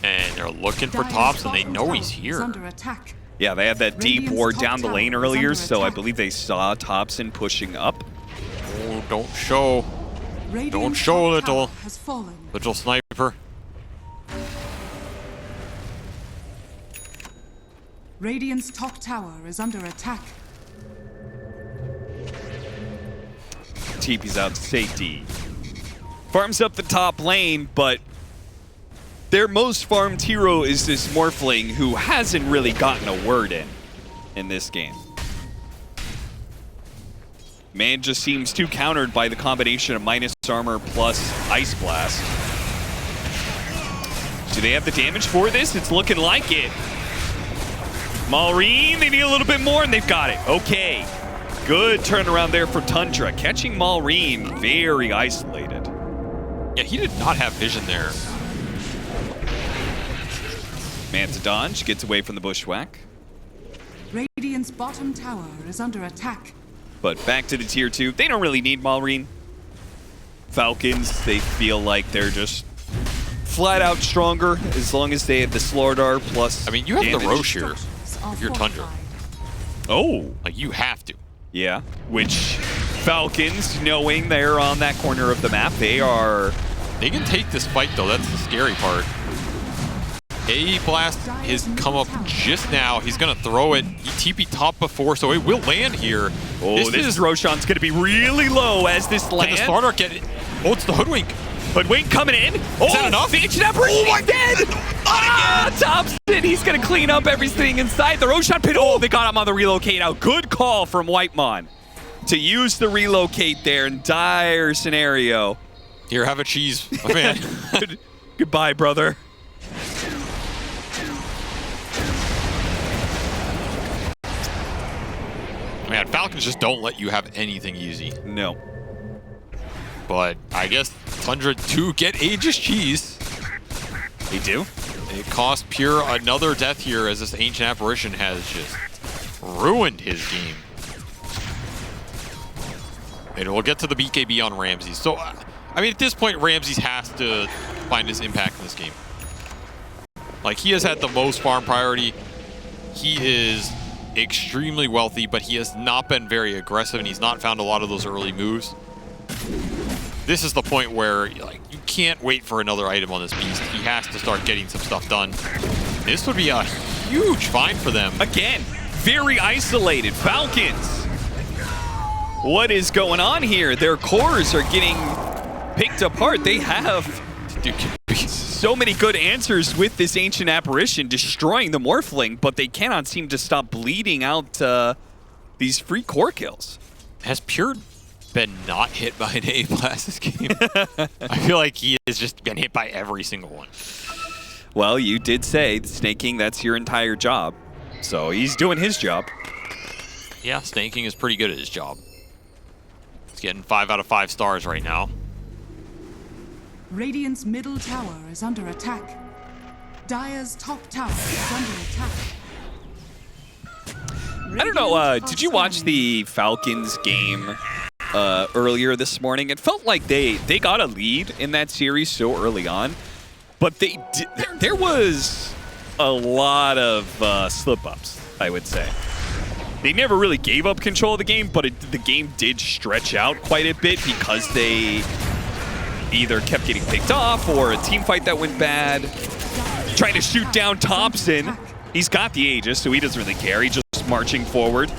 And they're looking for tops, and they know he's here. Under attack. Yeah, they had that deep Radiant's ward top down the tower lane is earlier, under so I attack. believe they saw Thompson pushing up. Oh, don't show. Radiant's show, top tower little. has fallen. Little sniper. Radiant's top tower is under attack. TP's out to safety. Farms up the top lane, but their most farmed hero is this Morphling who hasn't really gotten a word in this game. Man just seems too countered by the combination of minus armor plus Ice Blast. Do they have the damage for this? It's looking like it. Maureen, they need a little bit more, and they've got it. Okay. Good turnaround there for Tundra. Catching Maureen very isolated. Yeah, he did not have vision there. Manta dodge, gets away from the bushwhack. Radiant's bottom tower is under attack. But back to the tier 2. They don't really need Maureen. Falcons, they feel like they're just flat out stronger as long as they have the Slardar plus I mean, you have damage. the Roche here. Structures are If you're Tundra. fortified. Oh, Like, you have to. yeah. Which Falcons, knowing they're on that corner of the map, they can take this fight, though. That's the scary part. A Blast has come up just now. He's going to throw it. He TP top before, so it will land here. Oh, this is Roshan's going to be really low as this Can lands. the starter get it? Oh, it's the Hoodwink. Hoodwink coming in. Oh, that enough? The ancient apparition is dead. Thompson, he's going to clean up everything inside the Roshan pit. Oh, they got him on the relocate out. Good call from Whitemon to use the relocate there in dire scenario. Here, have a cheese, my man. Goodbye, brother. Man, Falcons just don't let you have anything easy. No. But I guess Tundra do get Aegis cheese. They do? It cost Pure another death here as this Ancient Apparition has just ruined his game. And we'll get to the BKB on Ramses. So, I mean, at this point, Ramses has to find his impact in this game. Like, he has had the most farm priority. He is extremely wealthy, but he has not been very aggressive, and he's not found a lot of those early moves. This is the point where, like, you can't wait for another item on this beast. He has to start getting some stuff done. This would be a huge find for them. Again, very isolated. Falcons. What is going on here? Their cores are getting picked apart. They have so many good answers with this Ancient Apparition destroying the Morphling, but they cannot seem to stop bleeding out these free core kills. Has Pure been not hit by an A-Blast this game? I feel like he has just been hit by every single one. Well, you did say, Snake King, that's your entire job. So he's doing his job. Yeah, Snake King is pretty good at his job. He's getting 5 out of 5 stars right now. Radiant's middle tower is under attack. Dire's top tower is under attack. I don't know, did you watch the Falcons game earlier this morning? It felt like they got a lead in that series so early on, but there was a lot of slip-ups, I would say. They never really gave up control of the game, but the game did stretch out quite a bit because they either kept getting picked off or a team fight that went bad. Trying to shoot down Thompson. He's got the Aegis, so he doesn't really care. He's just marching forward.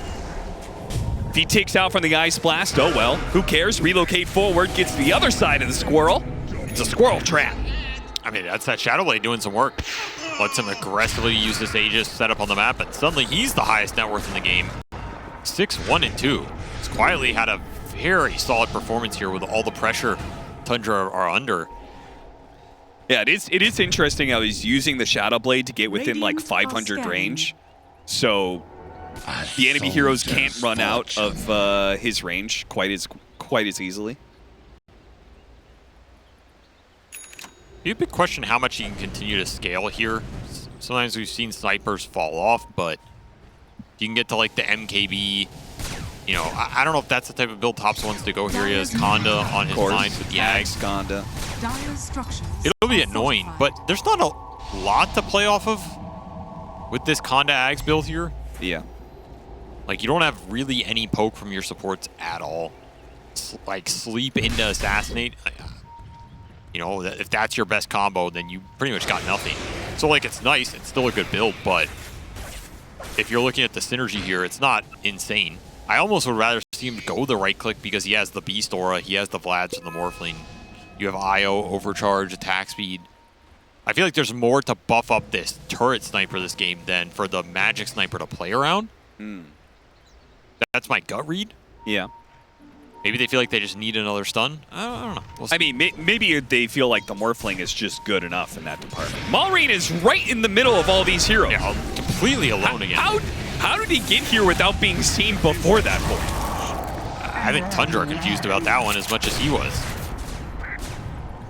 If he takes out from the Ice Blast, oh well. Who cares? Relocate forward, gets to the other side of the squirrel. It's a squirrel trap. I mean, that's that Shadowblade doing some work. Lets him aggressively use this Aegis set up on the map, and suddenly he's the highest net worth in the game. 6-1 and 2. He's quietly had a very solid performance here with all the pressure Tundra are under. Yeah, it is interesting how he's using the Shadowblade to get within like 500 range. So the enemy heroes can't run out of his range quite quite as easily. Be a big question how much he can continue to scale here. Sometimes we've seen snipers fall off, but you can get to like the MKB. You know, I don't know if that's the type of build Tops wants to go here. He has Conda on his mind with the Ags. Conda. It'll be annoying, but there's not a lot to play off of with this Conda Ags build here. Yeah. Like, you don't have really any poke from your supports at all. Like, sleep into assassinate. You know, if that's your best combo, then you pretty much got nothing. So, like, it's nice. It's still a good build, but if you're looking at the synergy here, it's not insane. I almost would rather see him go the right click because he has the Beast Aura, he has the Vlads and the Morphling. You have IO, Overcharge, attack speed. I feel like there's more to buff up this turret sniper this game than for the magic sniper to play around. That's my gut read. Yeah. Maybe they feel like they just need another stun. I don't know. We'll see. I mean, maybe they feel like the Morphling is just good enough in that department. Maureen is right in the middle of all these heroes. Yeah, completely alone again. How did he get here without being seen before that point? I think Tundra confused about that one as much as he was.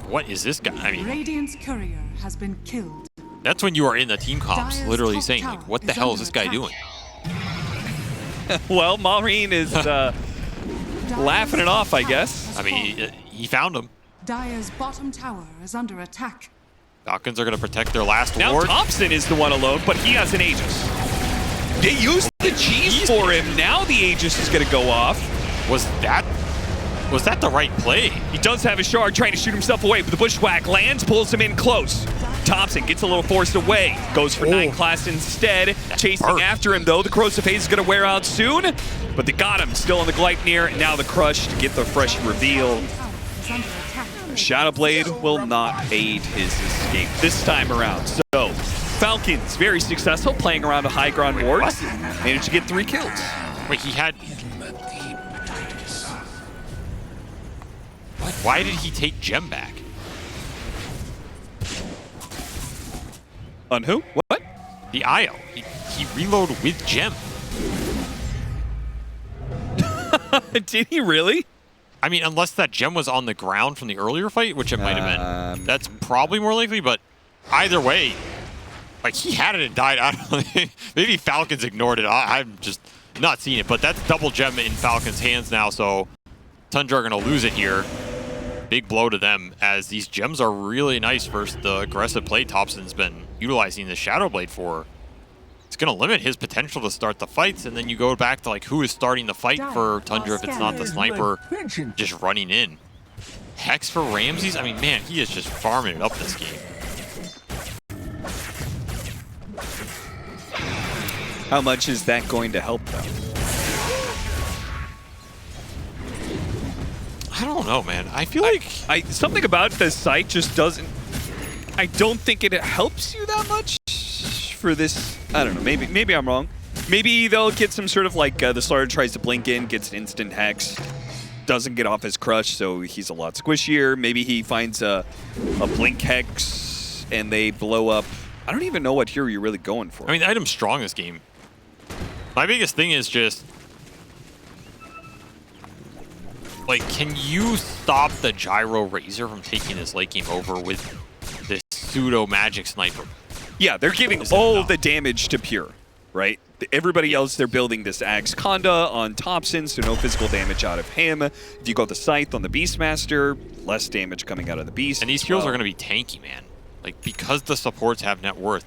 What is this guy? I mean, Radiant's courier has been killed. that's when you are in the team comps Dire's literally top saying, tower like, what the is hell is under this guy attack. doing? Well, Maureen is laughing it off, I guess. I mean, he found him. Dire's bottom tower is under attack. Falcons are going to protect their last Now ward. Thompson is the one alone, but he has an Aegis. They used the cheese for him. Now the Aegis is going to go off. Was that the right play? He does have a shard trying to shoot himself away, but the bushwhack lands, pulls him in close. Thompson gets a little forced away, goes for 9 class instead. Chasing hurt. after him, though. The corrosive haze is going to wear out soon, but they got him. Still on the Gleipnir, and now the crush to get the fresh reveal. Tower is under attack. Shadowblade will not aid his escape this time around. So, Falcons, very successful, playing around a high ground ward. What? Managed to get 3 kills. Wait, he had... Why did he take Gem back? On who? What? The IO. He reloaded with Gem. Did he really? I mean, unless that Gem was on the ground from the earlier fight, which it might have been. That's probably more likely, but either way, like, he had it and died. I don't know. Maybe Falcons ignored it. I'm just not seeing it, but that's double Gem in Falcons' hands now, so Tundra are going to lose it here. Big blow to them, as these gems are really nice versus the aggressive play Thompson's been utilizing the Shadowblade for. It's going to limit his potential to start the fights, and then you go back to, like, who is starting the fight for Tundra if it's not the sniper just running in. Hex for Ramses? I mean, man, he is just farming it up this game. How much is that going to help them? I don't know, man. I feel like... Something about this site just doesn't... I don't think it helps you that much for this. I don't know. Maybe I'm wrong. Maybe they'll get some sort of, like, the Slaughter tries to blink in, gets an instant hex, doesn't get off his crush, so he's a lot squishier. Maybe he finds a blink hex and they blow up. I don't even know what hero you're really going for. I mean, the item's strong this game. My biggest thing is just... like, can you stop the Gyro Razor from taking this late game over with this pseudo magic sniper? Yeah, they're giving all the damage to Pure, right? Everybody else, they're building this Axe Conda on Thompson, so no physical damage out of him. If you go the Scythe on the Beastmaster, less damage coming out of the Beast. And these heroes are going to be tanky, man. Like, because the supports have net worth.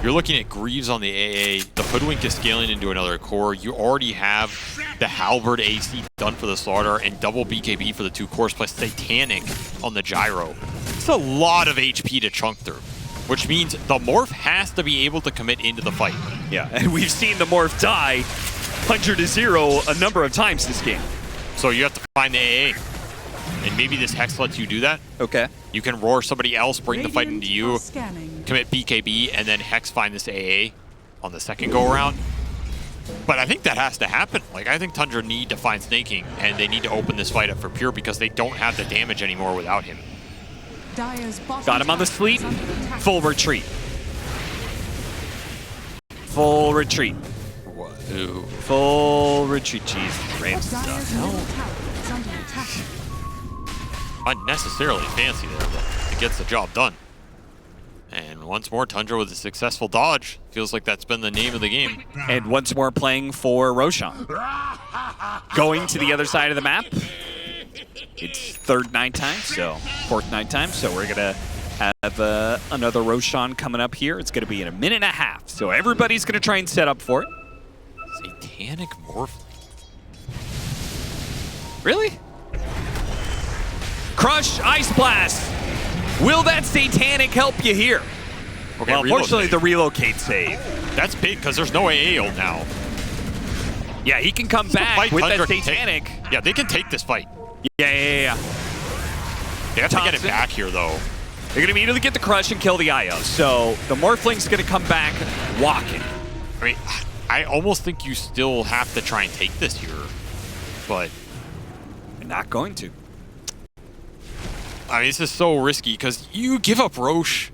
You're looking at Greaves on the AA. The Hoodwink is scaling into another core. You already have the Halberd AC done for the Slaughter and double BKB for the 2 cores, plus Satanic on the Gyro. It's a lot of HP to chunk through, which means the Morph has to be able to commit into the fight. Yeah, and we've seen the Morph die 100-0 a number of times this game. So you have to find the AA. And maybe this Hex lets you do that. Okay. You can roar somebody else, bring the fight into you, Scanning. commit BKB, and then Hex find this AA on the second go-around. But I think that has to happen. Like, I think Tundra need to find Snaking, and they need to open this fight up for Pure because they don't have the damage anymore without him. Dire's bottom Got him on the tower sleep. is under attack. Full retreat. Full retreat. Ooh. Full retreat. Jesus, Ramses. Dire's middle tower is under attack. unnecessarily fancy there, but it gets the job done. And once more, Tundra with a successful dodge. Feels like that's been the name of the game. And once more playing for Roshan. Going to the other side of the map. It's third night time, so fourth night time. So we're going to have another Roshan coming up here. It's going to be in a minute and a half. So everybody's going to try and set up for it. Satanic Morphling. Really? Crush, Ice Blast. Will that Satanic help you here? Okay, well, unfortunately, relocate. the relocate save. That's big because there's no AA ult now. Yeah, he can come back with that Satanic. Yeah, they can take this fight. Yeah. They have to get it back here, though. They're going to immediately get the Crush and kill the IO. So the Morphling's going to come back walking. I mean, I almost think you still have to try and take this here, but they're not going to. I mean, this is so risky because you give up Roche.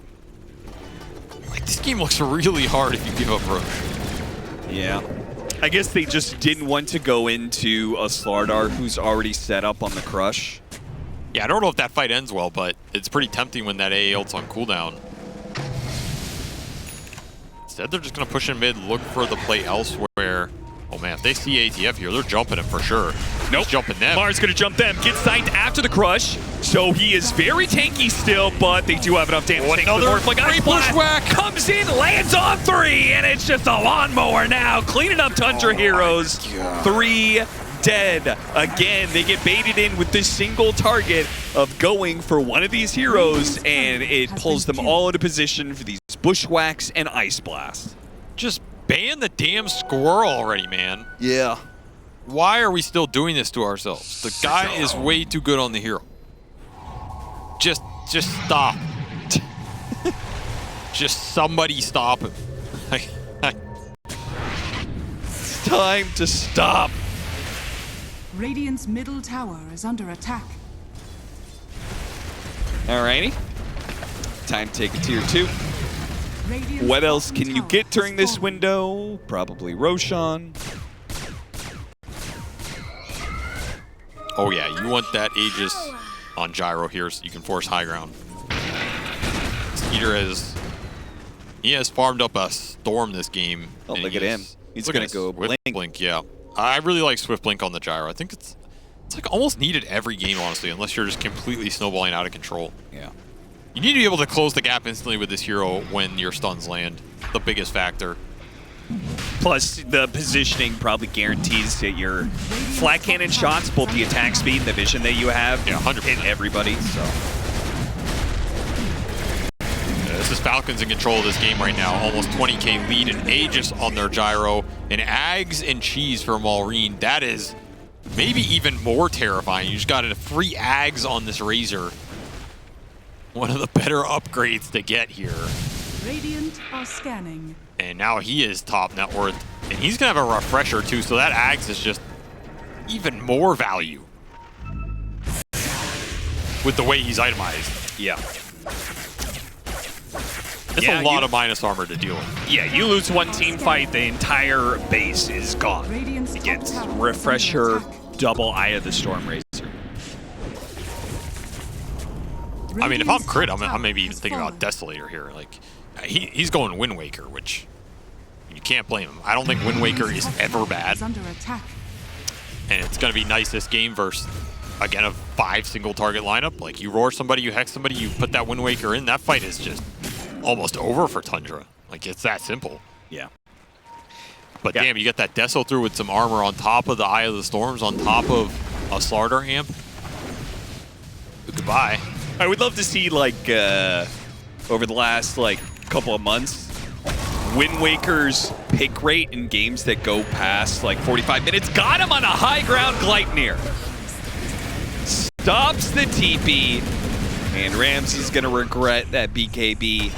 Like, this game looks really hard if you give up Roche. Yeah. I guess they just didn't want to go into a Slardar who's already set up on the Crush. Yeah, I don't know if that fight ends well, but it's pretty tempting when that AA ult's on cooldown. Instead, they're just going to push in mid, look for the play elsewhere. Oh man, if they see ATF here, they're jumping him for sure. Nope. He's jumping them. Mars going to jump them. Gets signed after the Crush. So he is very tanky still, but they do have enough damage. Oh, another great bushwhack. Comes in, lands on 3, and it's just a lawnmower now. Cleaning up Tundra heroes. 3 dead. Again, they get baited in with this single target of going for one of these heroes, and it pulls them all into position for these bushwhacks and ice blasts. Just ban the damn squirrel already, man. Yeah. Why are we still doing this to ourselves? The guy is way too good on the hero. Just stop. Just somebody stop him. It's time to stop. Radiant's middle tower is under attack. Alrighty. Time to take a tier 2. Radiant's What else bottom can you tower get has during this fallen. window? Probably Roshan. Oh yeah, you want that Aegis on Gyro here so you can force high ground. Skeeter has farmed up a storm this game. Oh, look at him. He's look gonna at go Swift Blink. Yeah, I really like Swift Blink on the Gyro. I think it's like almost needed every game, honestly, unless you're just completely snowballing out of control. Yeah. You need to be able to close the gap instantly with this hero when your stuns land. The biggest factor. Plus, the positioning probably guarantees that your flat cannon shots, both the attack speed and the vision that you have, Yeah, 100%. hit everybody. So This is Falcons in control of this game right now. Almost 20k lead and Aegis on their Gyro. And Ags and Cheese for Maureen. That is maybe even more terrifying. You just got a free Ags on this Razor. One of the better upgrades to get here. Radiant are scanning. And now he is top net worth. And he's going to have a refresher too, so that Ags is just even more value. With the way he's itemized. yeah. It's Yeah, a lot of minus armor to deal with. Yeah, you lose one team fight, the entire base is gone. Radiant's It top gets tower is refresher, under attack. double Eye of the Storm Razor. I mean, if I'm Radiant's crit, top I'm tower maybe even has thinking about fallen. Desolator here. Like, he's going Wind Waker, which you can't blame him. I don't think Wind Waker is Top ever tower bad, is under attack. and it's going to be nice this game versus, again, a 5 single target lineup. Like, you roar somebody, you hex somebody, you put that Wind Waker in, that fight is just almost over for Tundra. Like, it's that simple. Yeah. But Yeah. damn, you get that Deso through with some armor on top of the Eye of the Storms, on top of a Slardar amp. Goodbye. I would love to see, like, over the last, like, couple of months, Wind Waker's pick rate in games that go past, like, 45 minutes. Got him on a high ground Gleipnir. Stops the TP, and Ramsey's going to regret that BKB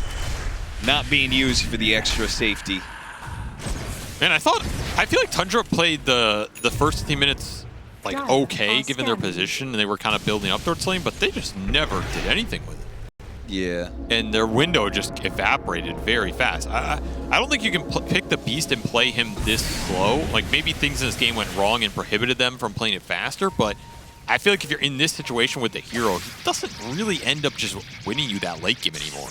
not being used for the extra safety. Man, I feel like Tundra played the first 15 minutes like Dire okay, are given their scanning. position, and they were kind of building up towards lane, but they just never did anything with it. Yeah. And their window just evaporated very fast. I don't think you can pick the beast and play him this slow. Like, maybe things in this game went wrong and prohibited them from playing it faster, but I feel like if you're in this situation with the hero, he doesn't really end up just winning you that late game anymore.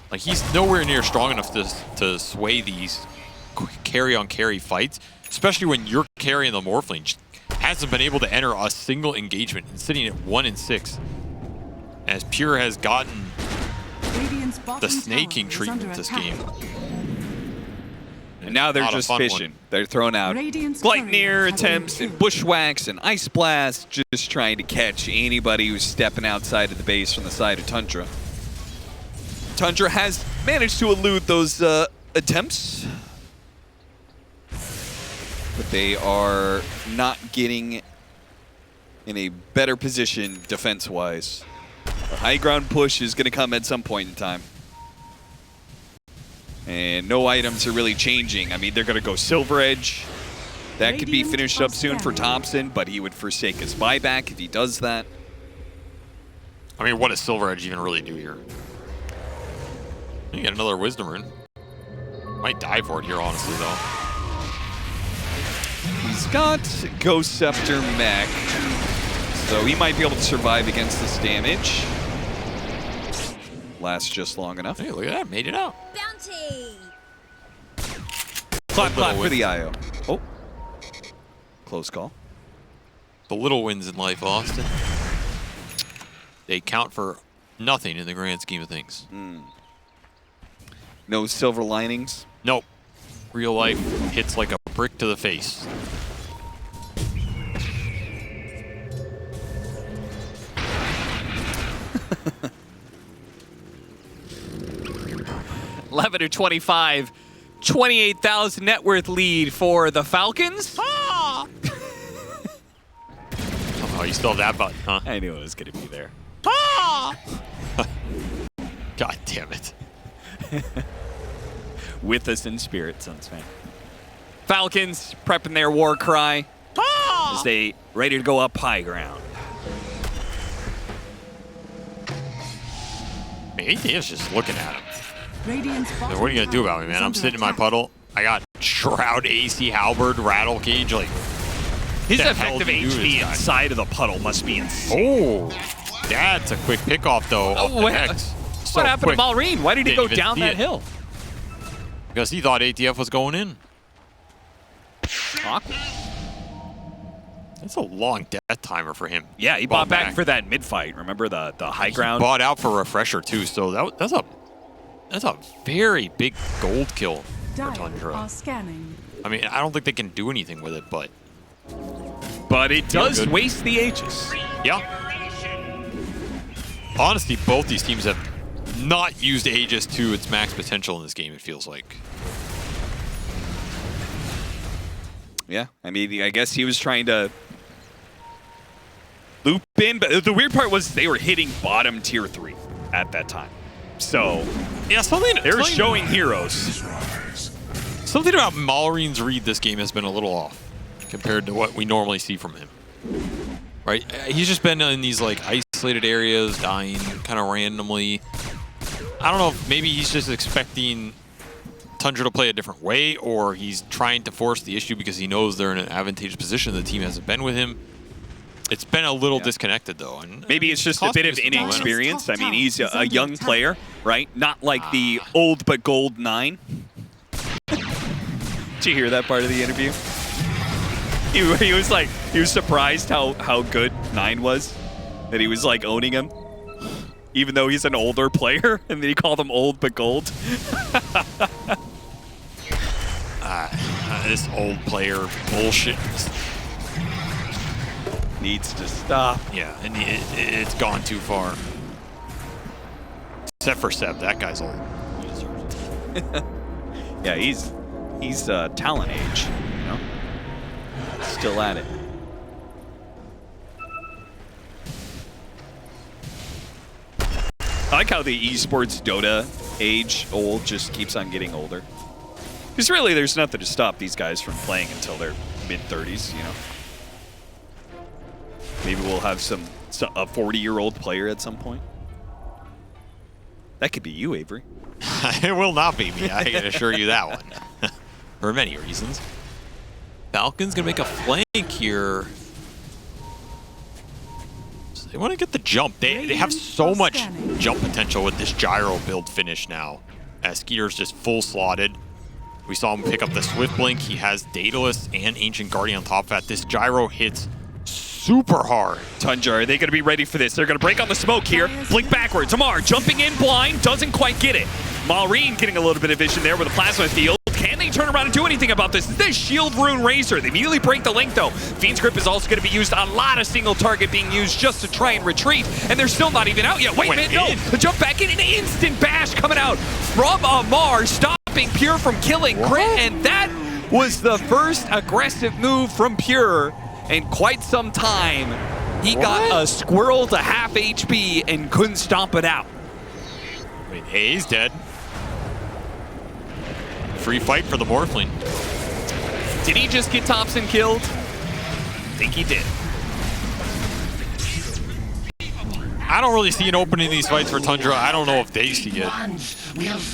Like, he's nowhere near strong enough to sway these carry-on-carry fights, especially when you're carrying the Morphling. Just hasn't been able to enter a single engagement and sitting at 1-6. As Pure has gotten the snaking treatment this game. And now they're just fishing. They're throwing out Gleipnir attempts and bushwhacks and ice blasts, just trying to catch anybody who's stepping outside of the base from the side of Tundra. Tundra has managed to elude those attempts, but they are not getting in a better position defense-wise. The high ground push is going to come at some point in time. And no items are really changing. I mean, they're going to go Silver Edge. That could be finished up soon for Thompson, but he would forsake his buyback if he does that. I mean, what does Silver Edge even really do here? You get another Wisdom Rune. Might die for it here, honestly, though. He's got Ghost Scepter Mech, so he might be able to survive against this damage. Lasts just long enough. Hey, look at that. Made it out. Bounty! Clap, clap for the IO. Oh. Close call. The little wins in life, Austin. They count for nothing in the grand scheme of things. No silver linings. Nope. Real life hits like a brick to the face. $11-25, 28,000 net worth lead for the Falcons. Oh, you still have that button, huh? I knew it was going to be there. God damn it. With us in spirit, Suns fan. Falcons prepping their war cry as they ready to go up high ground. I mean, ATF's just looking at him. What What are you going to do about me, man? I'm sitting in my puddle. I got Shroud, AC, Halberd, Rattle Cage. Like, His the hell effective do you do to HP this guy? inside of the puddle must be insane. oh, that's a quick pickoff, though. Off the what, Hex. So what happened quick. to Malrine? Why did he Didn't go even down see that it. hill? Because he thought ATF was going in. Awkward. That's a long death timer for him. Yeah, he bought back for that mid-fight. Remember the high ground? Bought out for Refresher, too. So that's a very big gold kill for Tundra. Scanning. I mean, I don't think they can do anything with it, but But it does good. waste the Aegis. yeah. Honestly, both these teams have not used Aegis to its max potential in this game, it feels like. Yeah, I mean, I guess he was trying to loop in, but the weird part was they were hitting bottom tier 3 at that time. So Yeah, they were showing heroes. Something about Malrine's read this game has been a little off compared to what we normally see from him. Right? He's just been in these like isolated areas, dying kind of randomly. I don't know if maybe he's just expecting Tundra to play a different way, or he's trying to force the issue because he knows they're in an advantageous position. The team hasn't been with him. It's been a little disconnected, though. And Maybe it's just a bit of inexperience. I mean, he's a young player, right? Not like the Ah. old but gold 9. Did you hear that part of the interview? He was like, he was surprised how good 9 was, that he was like owning him, even though he's an older player, and then he called him old but gold. This old player bullshit. Needs to stop. Yeah, and it's gone too far. Except for Seb, that guy's old. He deserves it. Yeah, he's talent age, you know? Still at it. I like how the esports Dota age old just keeps on getting older. Because really, there's nothing to stop these guys from playing until they're mid-30s, you know? Maybe we'll have a 40-year-old player at some point. That could be you, Avery. It will not be me, I can assure you that one. For many reasons. Falcons gonna make a flank here. They want to get the jump. They have so much jump potential with this gyro build finish now. As Skeeter's just full slotted. We saw him pick up the Swift Blink. He has Daedalus and Ancient Guardian on top of that. This gyro hits super hard. Tundra, are they going to be ready for this? They're going to break on the smoke here. Blink backwards. Amar jumping in blind, doesn't quite get it. Maureen getting a little bit of vision there with a plasma field. Can they turn around and do anything about this? This Shield Rune Razor. They immediately break the link though. Fiend's Grip is also going to be used. A lot of single target being used just to try and retreat. And they're still not even out yet. Wait a minute, no. The jump back in, an instant bash coming out from Amar, stopping Pure from killing Crit. And that was the first aggressive move from Pure in quite some time. He got a squirrel to half HP and couldn't stomp it out. Wait, he's dead. Free fight for the Morphling. Did he just get Thompson killed? I think he did. I don't really see an opening in these fights for Tundra. I don't know if they see it.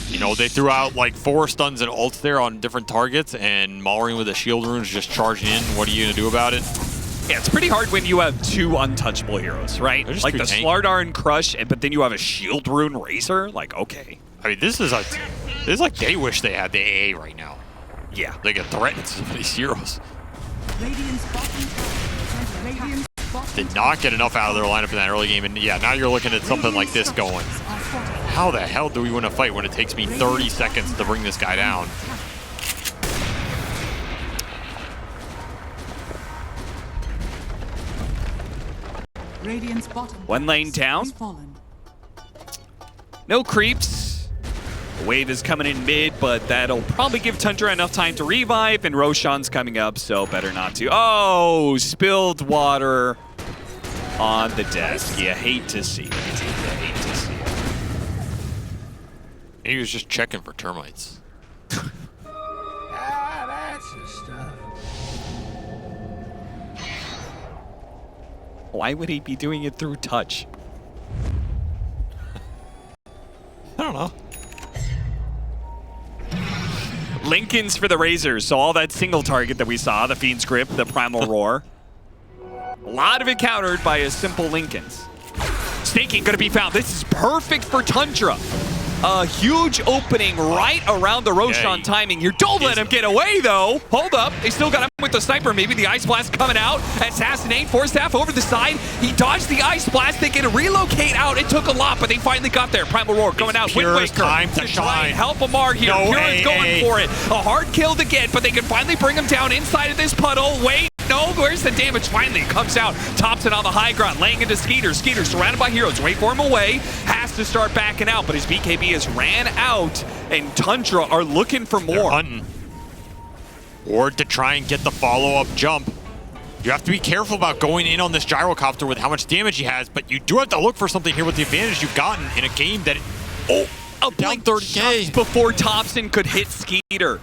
You know, they threw out like 4 stuns and ults there on different targets, and Maureen with the shield runes just charging in. What are you going to do about it? Yeah, it's pretty hard when you have 2 untouchable heroes, right? Like the Slardar and Crush, but then you have a shield rune Razor. Like, okay. I mean, this is like they wish they had the AA right now. Yeah. They get threatened some of these heroes. Did not get enough out of their lineup in that early game, and yeah, now you're looking at something like this going, how the hell do we win a fight when it takes me 30 seconds to bring this guy down? One lane down. No creeps. The wave is coming in mid, but that'll probably give Tundra enough time to revive, and Roshan's coming up, so better not to. Oh, spilled water on the desk. You hate to see it. You hate to see it. He was just checking for termites. That's the stuff. Why would he be doing it through touch? I don't know. Lincoln's for the Razors, so all that single target that we saw, the Fiend's Grip, the Primal Roar. A lot of it countered by a simple Lincoln's. Staking gonna be found. This is perfect for Tundra. A huge opening right around the Roshan timing here. Don't let him get away, though. Hold up. They still got him with the sniper. Maybe the Ice Blast coming out. Assassinate. Force Staff over the side. He dodged the Ice Blast. They can relocate out. It took a lot, but they finally got there. Primal Roar going out. Wind Waker time to shine. Help Amar here. No, Pure is going for it. A hard kill to get, but they can finally bring him down inside of this puddle. Wait. No, where's the damage? Finally, it comes out. Thompson on the high ground, laying into Skeeter. Skeeter surrounded by heroes. Wait for him away. Has to start backing out, but his BKB has ran out, and Tundra are looking for more. They're hunting. Or to try and get the follow-up jump. You have to be careful about going in on this gyrocopter with how much damage he has, but you do have to look for something here with the advantage you've gotten in a game that... A blink 30K before Thompson could hit Skeeter.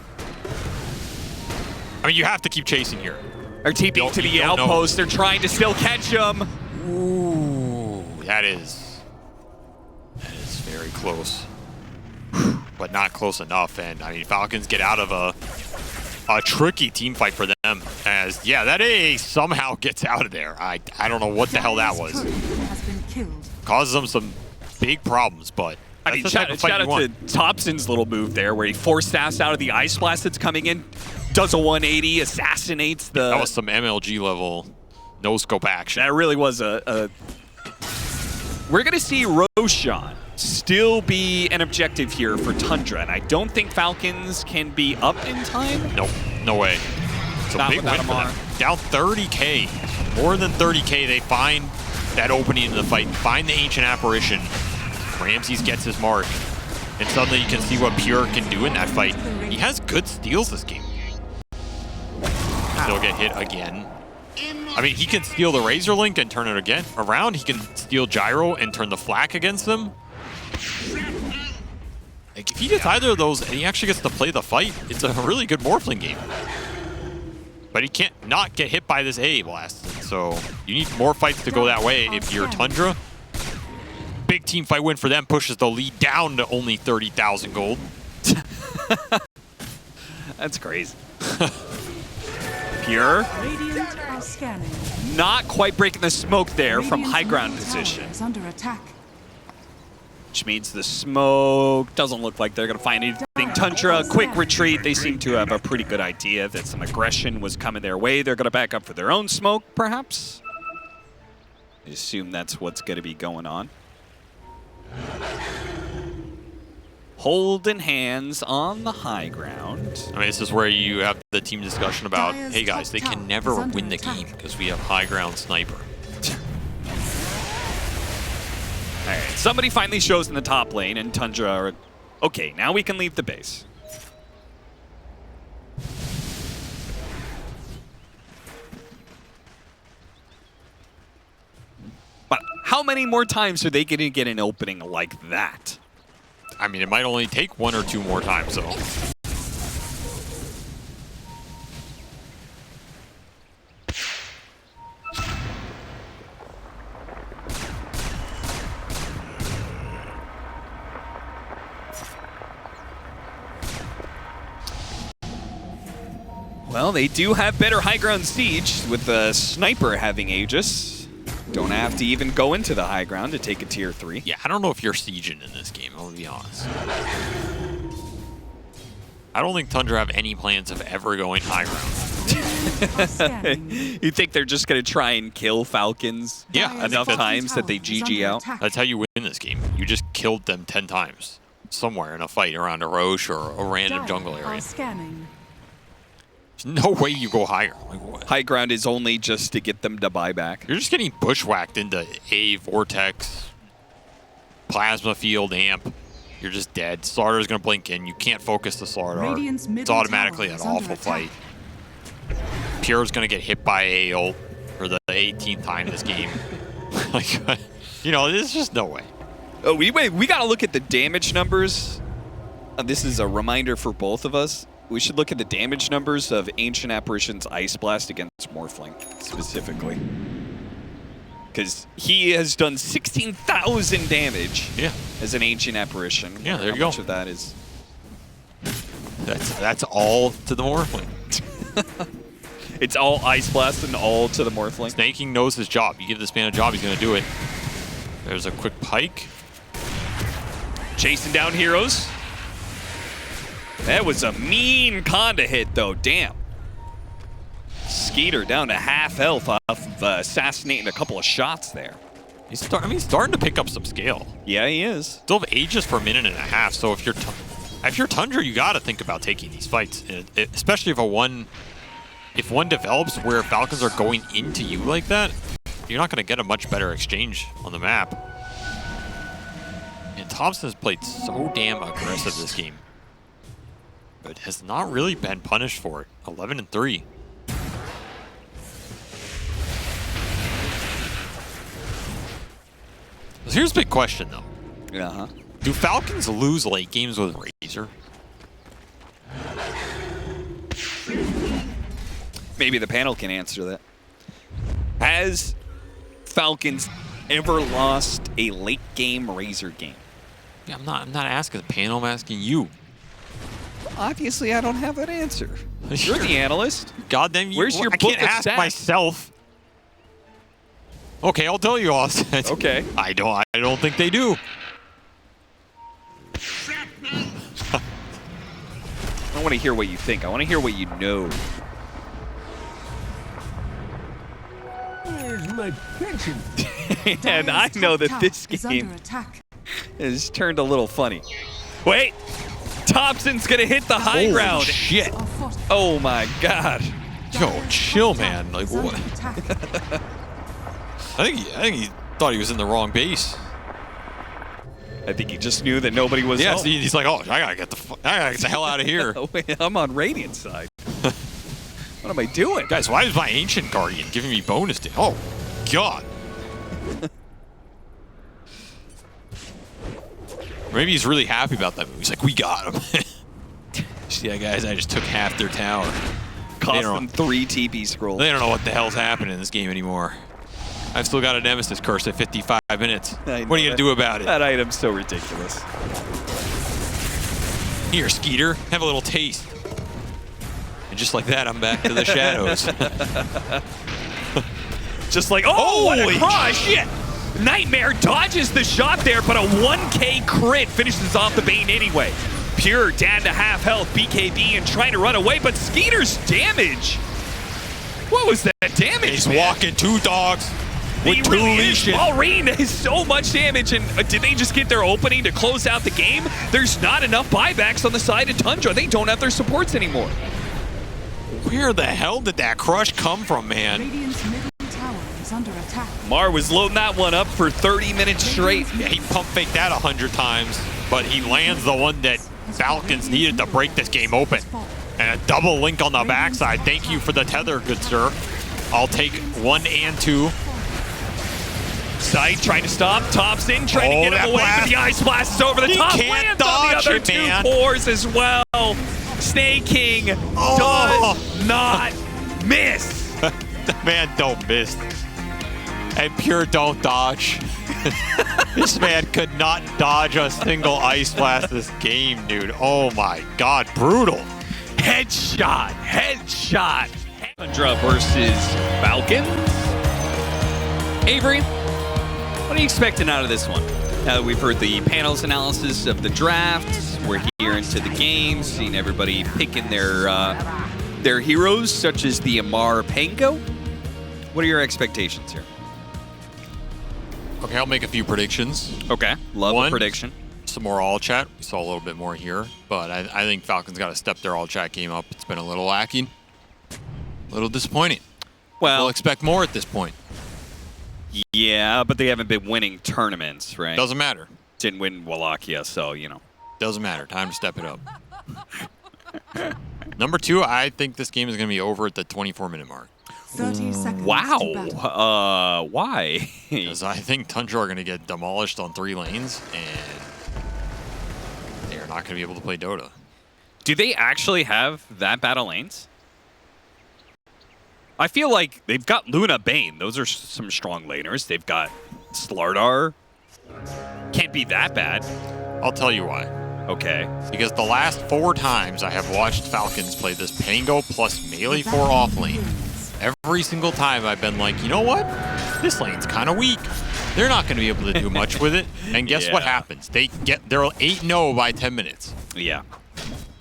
I mean, you have to keep chasing here. They're TPing to the outpost. They're trying to still catch him. Ooh, that is very close. But not close enough. And I mean, Falcons get out of a tricky team fight for them. As yeah, that AA somehow gets out of there. I don't know what the hell that was. Causes them some big problems, but I mean, shout out to Thompson's little move there, where he force staffs out of the Ice Blast that's coming in. Does a 180, assassinates the... That was some MLG level no-scope action. That really was a... We're going to see Roshan still be an objective here for Tundra, and I don't think Falcons can be up in time. Nope, no way. It's a big win for them. Down 30K, more than 30K. They find that opening in the fight, find the Ancient Apparition. Ramses gets his mark, and suddenly you can see what Pure can do in that fight. He has good steals this game. Still get hit again. I mean, he can steal the Razor Link and turn it again around. He can steal Gyro and turn the Flak against them. Like, if he gets either of those and he actually gets to play the fight, it's a really good Morphling game. But he can't not get hit by this AA Blast. So you need more fights to go that way if you're Tundra. Big team fight win for them, pushes the lead down to only 30,000 gold. That's crazy. Pure. Radiant are scanning. Not quite breaking the smoke there from Radiant's high ground middle position. tower is under attack. Which means the smoke doesn't look like they're going to find anything. Tundra, quick retreat. They seem to have a pretty good idea that some aggression was coming their way. They're going to back up for their own smoke, perhaps. I assume that's what's going to be going on. Holding hands on the high ground. I mean, this is where you have the team discussion about, Dire's hey guys, top they tower can never is under win the attack. game because we have high ground sniper. All right, somebody finally shows in the top lane, and Tundra are... Okay, now we can leave the base. But how many more times are they going to get an opening like that? I mean, it might only take 1 or 2 more times, though. Well, they do have better high ground siege with the sniper having Aegis. Don't have to even go into the high ground to take a tier 3. Yeah, I don't know if you're sieging in this game, I'll be honest. I don't think Tundra have any plans of ever going high ground. Are scanning. You think they're just going to try and kill Falcons Yeah, I think enough that's- times that they Tower is GG under out? attack. That's how you win this game. You just killed them 10 times somewhere in a fight around a Roche or a random Dire jungle are area. scanning. There's no way you go higher. Like, what? High ground is only just to get them to buy back. You're just getting bushwhacked into a vortex, plasma field, amp. You're just dead. Slardr's gonna blink in. You can't focus the Slardar. Radiant's It's middle automatically tower an is under awful attack. fight. Pure's gonna get hit by a ult for the 18th time this game. Like, you know, there's just no way. Oh, we got to look at the damage numbers. This is a reminder for both of us. We should look at the damage numbers of Ancient Apparition's Ice Blast against Morphling, specifically. Because he has done 16,000 damage Yeah, as an Ancient Apparition. Yeah, there you How go. much of that is... that's all to the Morphling. It's all Ice Blast and all to the Morphling. Snaking knows his job. You give this man a job, he's gonna do it. There's a quick pike. Chasing down heroes. That was a mean Conda hit, though. Damn. Skeeter down to half health off of assassinating a couple of shots there. He's starting to pick up some scale. Yeah, he is. Still have Aegis for a minute and a half, so if you're Tundra, you got to think about taking these fights, especially if one develops where Falcons are going into you like that. You're not going to get a much better exchange on the map. And Thompson has played so damn aggressive this game, but has not really been punished for it. 11-3. So here's a big question, though. Uh-huh. Do Falcons lose late games with Razor? Maybe the panel can answer that. Has Falcons ever lost a late game Razor game? Yeah, I'm not asking the panel, I'm asking you. Obviously, I don't have that answer. You're the analyst. Goddamn you. Where's your I book can't of ask stats? myself. Okay, I'll tell you, Austin. Okay. I don't think they do. I don't want to hear what you think. I want to hear what you know. Where's my pension? And I Dire's know top that this tower is game under attack. has turned a little funny. Wait! Thompson's going to hit the high Holy ground. shit. Are fortified. Oh my god. Yo, Dire's chill, top tower man. Like, is under what? attack. I think he thought he was in the wrong base. I think he just knew that nobody was Yeah, home. he's like, oh, I gotta get the hell out of here. Oh, wait, I'm on Radiant side. What am I doing? Guys, why is my Ancient Guardian giving me bonus damage? Oh, God. Maybe he's really happy about that move. He's like, we got him. Yeah, guys, I just took half their tower. Cost don't- them 3 TP scrolls. They don't know what the hell's happening in this game anymore. I've still got a Nemesis curse at 55 minutes. What I are you know going to do about it? That item's so ridiculous. Here, Skeeter, have a little taste. And just like that, I'm back to the shadows. Just like, oh, what a crush! Shit! Nightmare dodges the shot there, but a 1K crit finishes off the Bane anyway. Pure down to half health, BKB, and trying to run away, but Skeeter's damage. What was that damage? He's walking 2 dogs with He 2 really leashes. Maureen has so much damage, and did they just get their opening to close out the game? There's not enough buybacks on the side of Tundra. They don't have their supports anymore. Where the hell did that crush come from, man? Radiant's middle tower is under attack. Mar was loading that one up for 30 minutes straight. Yeah, he pump faked that 100 times, but he lands the one that Falcons needed to break this game open. And a double link on the backside. Thank you for the tether, good sir. I'll take 1 and 2. Side trying to stop, Thompson trying to get that him away, blast. but the ice blast is over the He top. can't Lands on the dodge other it, 2 man. cores as well. Snake King does not miss. The man don't miss. And Pure don't dodge. This man could not dodge a single ice blast this game, dude. Oh my god, brutal. Headshot, headshot. Tundra versus Falcons. Avery, what are you expecting out of this one? We've heard the panel's analysis of the drafts. We're here into the game, seeing everybody picking their heroes, such as the Amar Pango. What are your expectations here? Okay, I'll make a few predictions. Okay, love a One, prediction. Some more all chat. We saw a little bit more here, but I think Falcons got to step their all chat game up. It's been a little lacking, a little disappointing. Well, We'll expect more at this point. yeah, but they haven't been winning tournaments, right? Doesn't matter. Didn't win Wallachia, so, you know. Doesn't matter. Time to step it up. Number 2, I think this game is going to be over at the 24-minute mark. 30 seconds. Wow. To battle. Why? Because I think Tundra are going to get demolished on 3 lanes, and they're not going to be able to play Dota. Do they actually have that battle lanes? I feel like they've got Luna Bane. Those are some strong laners. They've got Slardar. Can't be that bad. I'll tell you why. Okay. Because the last 4 times I have watched Falcons play this Pango plus melee 4 off lane, every single time I've been like, you know what? This lane's kind of weak. They're not going to be able to do much with it. And guess what Yeah. happens? They're 8-0 by 10 minutes. Yeah.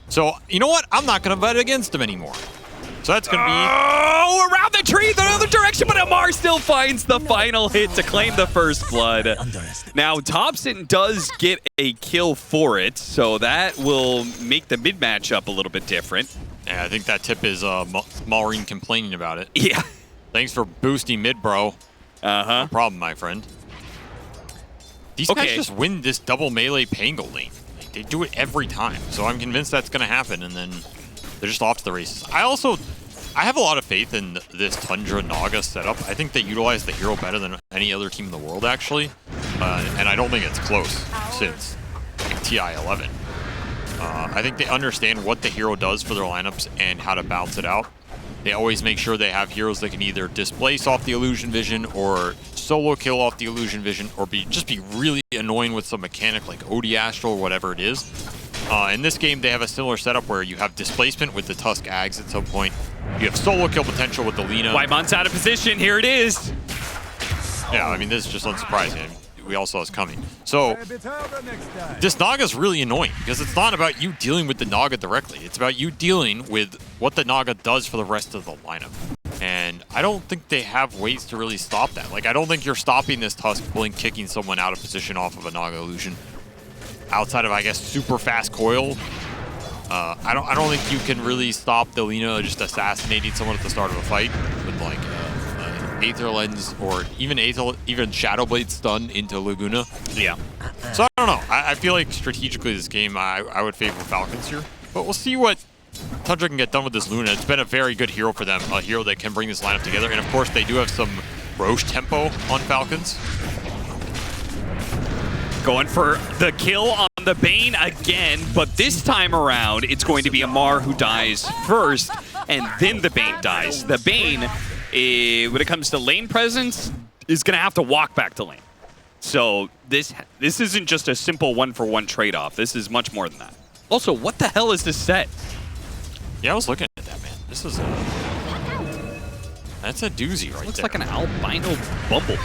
So, you know what? I'm not going to bet against them anymore. So that's going to be... Oh, around the tree, the other direction, but Amar still finds the final hit to claim the first blood. Now, Thompson does get a kill for it, so that will make the mid matchup a little bit different. Yeah, I think that tip is Maureen complaining about it. Yeah. Thanks for boosting mid, bro. Uh-huh. No problem, my friend. These Okay. guys just win this double melee Pango lane. Like, they do it every time. So I'm convinced that's going to happen, and then they're just off to the races. I have a lot of faith in this Tundra Naga setup. I think they utilize the hero better than any other team in the world, actually. And I don't think it's close since like, TI 11. I think they understand what the hero does for their lineups and how to balance it out. They always make sure they have heroes that can either displace off the illusion vision or solo kill off the illusion vision or just be really annoying with some mechanic like OD Astral or whatever it is. In this game, they have a similar setup where you have displacement with the Tusk Ags at some point. You have solo kill potential with the Lina. Whitemon's out of position. Here it is. Yeah, I mean, this is just unsurprising. We all saw this coming. So, this Naga is really annoying because it's not about you dealing with the Naga directly. It's about you dealing with what the Naga does for the rest of the lineup. And I don't think they have ways to really stop that. Like, I don't think you're stopping this Tusk Blink kicking someone out of position off of a Naga illusion. Outside of, I guess, super fast coil. I don't think you can really stop the Lina just assassinating someone at the start of a fight with like Aether Lens or even Shadow Blade stun into Laguna. Yeah. So I don't know. I feel like strategically this game I would favor Falcons here, but we'll see what Tundra can get done with this Luna. It's been a very good hero for them, a hero that can bring this lineup together, and of course they do have some Roche tempo on Falcons. Going for the kill on the Bane again, but this time around, it's going to be Amar who dies first, and then the Bane dies. The Bane, when it comes to lane presence, is going to have to walk back to lane. So this isn't just a simple one-for-one trade-off. This is much more than that. Also, what the hell is this set? Yeah, I was looking at that, man. This is that's a doozy right Looks there. like an albino bumblebee.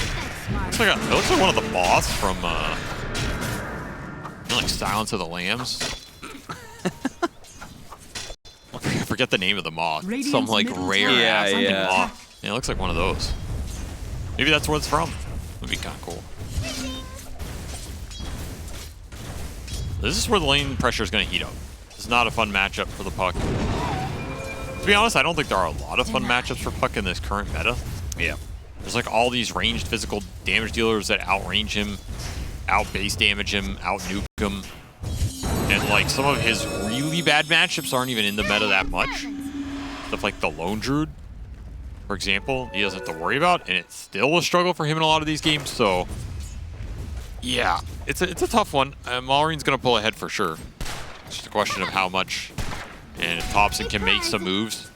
It looks like one of the moths from like Silence of the Lambs. I forget the name of the moth. Some like rare Yeah, ass yeah. Moth. Yeah, it looks like one of those. Maybe that's where it's from. Would be kind of cool. This is where the lane pressure is going to heat up. It's not a fun matchup for the Puck. To be honest, I don't think there are a lot of fun matchups for Puck in this current meta. Yeah. There's like all these ranged physical damage dealers that outrange him, out base damage him, out nuke him. And like some of his really bad matchups aren't even in the meta that much. Stuff like the Lone Druid, for example, he doesn't have to worry about, and it's still a struggle for him in a lot of these games. So yeah, it's a tough one. Malreen's gonna pull ahead for sure. It's just a question of how much, and if Thompson can make some moves,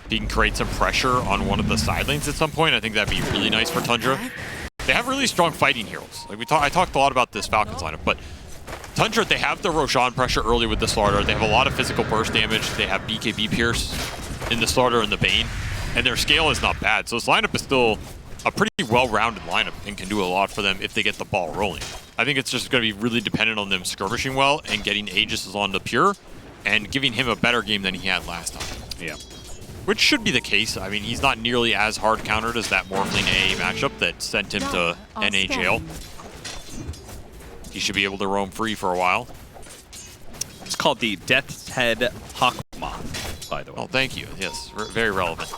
if he can create some pressure on one of the side lanes at some point, I think that'd be really nice for Tundra. They have really strong fighting heroes. Like I talked a lot about this Falcons lineup, but Tundra, they have the Roshan pressure early with the Slaughter. They have a lot of physical burst damage. They have BKB Pierce in the Slaughter and the Bane, and their scale is not bad. So this lineup is still a pretty well-rounded lineup and can do a lot for them if they get the ball rolling. I think it's just going to be really dependent on them skirmishing well and getting Aegis on the Pure and giving him a better game than he had last time. Yeah. Which should be the case. I mean, he's not nearly as hard countered as that Morphling AA matchup that sent him to NA jail. He should be able to roam free for a while. It's called the Death's Head Hawkmoth, by the way. Oh, thank you. Yes, very relevant.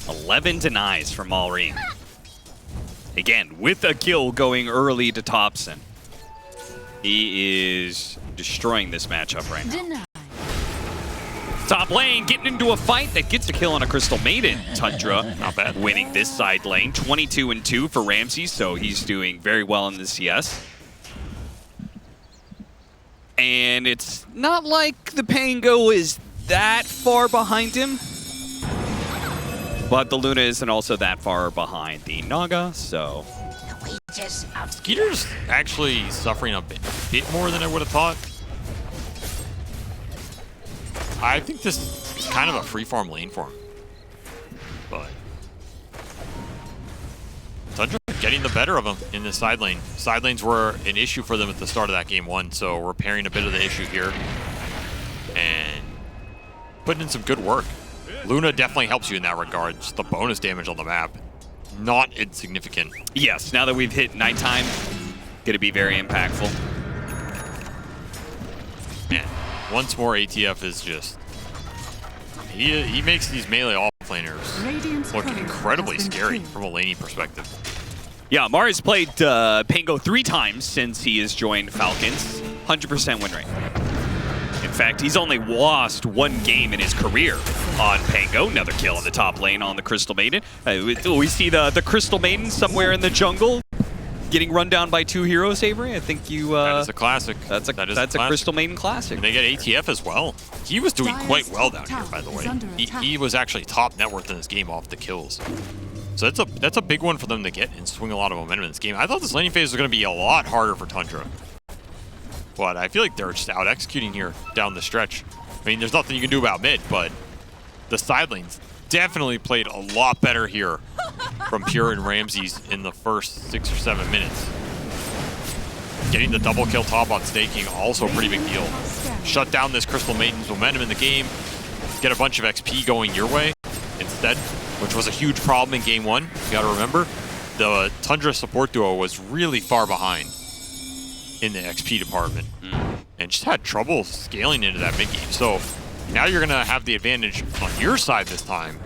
$11 denies from Malreen. Again, with a kill going early to Thompson. He is destroying this matchup right now. Top lane getting into a fight that gets a kill on a Crystal Maiden. Tundra Not bad. winning this side lane. 22-2 for Ramsey, so he's doing very well in the CS. And it's not like the Pango is that far behind him. But the Luna isn't also that far behind the Naga, so... Skeeter's actually suffering a bit more than I would have thought. I think this is kind of a free-farm lane for him. But Tundra getting the better of him in the side lane. Side lanes were an issue for them at the start of that game one, so repairing a bit of the issue here. And putting in some good work. Luna definitely helps you in that regard. Just the bonus damage on the map, not insignificant. Yes, now that we've hit nighttime, gonna be very impactful. Man, once more ATF is just... He makes these melee offlaners look incredibly scary from a laning perspective. Yeah, Mari's played Pango 3 times since he has joined Falcons. 100% win rate. In fact, he's only lost one game in his career on Pango. Another kill in the top lane on the Crystal Maiden. We see the Crystal Maiden somewhere in the jungle getting run down by 2 heroes, Avery. I think you... that is a classic. That's a classic. Crystal Maiden classic. And they get ATF as well. He was doing quite well down here, by the way. He was actually top net worth in this game off the kills. So that's a big one for them to get and swing a lot of momentum in this game. I thought this laning phase was going to be a lot harder for Tundra. But I feel like they're just out executing here down the stretch. I mean, there's nothing you can do about mid, but the side lanes definitely played a lot better here from Pure and Ramses in the first 6 or 7 minutes. Getting the double kill top on staking, also a pretty big deal. Shut down this Crystal Maiden's momentum in the game, get a bunch of XP going your way instead, which was a huge problem in game one. You gotta remember, the Tundra support duo was really far behind in the XP department and just had trouble scaling into that mid game. So now you're gonna have the advantage on your side this time.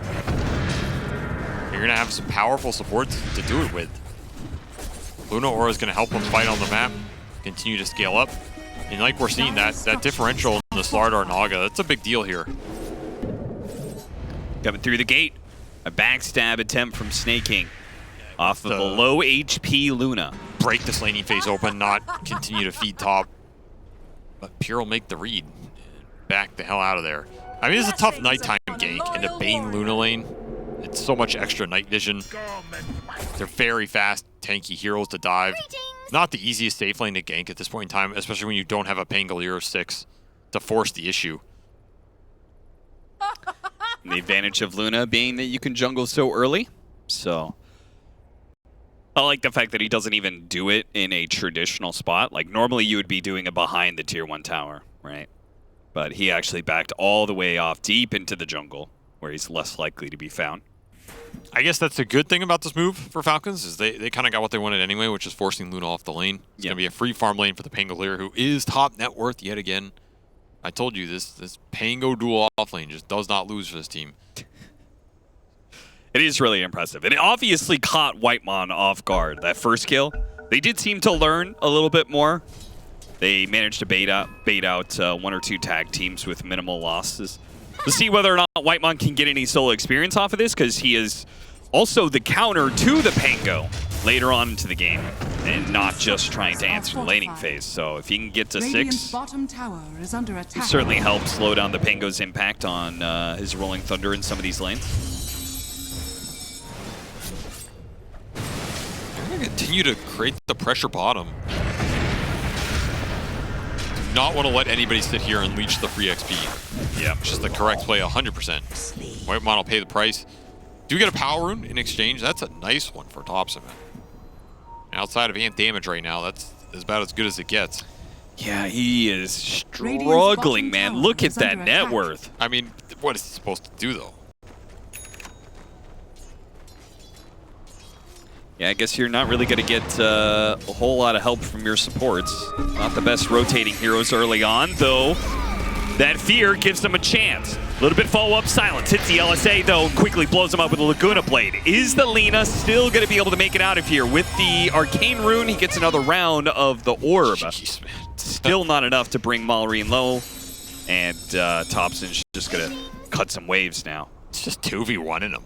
You're gonna have some powerful supports to do it with. Luna Aura is gonna help them fight on the map, continue to scale up. And like we're seeing, that differential in the Slardar Naga, that's a big deal here. Coming through the gate. A backstab attempt from Snake King off of the low HP Luna. Break this laning phase open, not continue to feed top. But Pure will make the read. Back the hell out of there. I mean, it's a tough nighttime gank in a Bane Luna lane. It's so much extra night vision. They're very fast, tanky heroes to dive. Not the easiest safe lane to gank at this point in time, especially when you don't have a Pangolier 6 to force the issue. And the advantage of Luna being that you can jungle so early. So I like the fact that he doesn't even do it in a traditional spot. Like normally you would be doing it behind the tier 1 tower, right? But he actually backed all the way off deep into the jungle where he's less likely to be found. I guess that's a good thing about this move for Falcons is they kind of got what they wanted anyway, which is forcing Luna off the lane. It's going to be a free farm lane for the Pangolier, who is top net worth yet again. I told you, this Pango dual off lane just does not lose for this team. It is really impressive. And it obviously caught Whitemon off guard. That first kill, they did seem to learn a little bit more. They managed to bait out 1 or 2 tag teams with minimal losses. We'll see whether or not Whitemon can get any solo experience off of this, because he is also the counter to the Pango later on into the game, and not just trying to answer the laning phase. So if he can get to 6, bottom tower is under it attack. certainly helps slow down the Pango's impact on his Rolling Thunder in some of these lanes. They're going to continue to create the pressure bottom. Do not want to let anybody sit here and leech the free XP. Yeah, Which is the correct play 100%. Whitemon will pay the price. Do get a power rune in exchange. That's a nice one for Thompson. Outside of ant damage right now, that's about as good as it gets. Yeah, he is struggling, man. Look at that net worth. I mean, what is he supposed to do, though? Yeah, I guess you're not really going to get a whole lot of help from your supports. Not the best rotating heroes early on, though. That fear gives them a chance. A little bit follow-up silence. Hits the LSA, though, quickly blows him up with a Laguna Blade. Is the Lina still going to be able to make it out of here? With the Arcane Rune, he gets another round of the Orb. Jeez, man. Still not enough to bring Malrine low. And Thompson's just going to cut some waves now. It's just 2v1 him.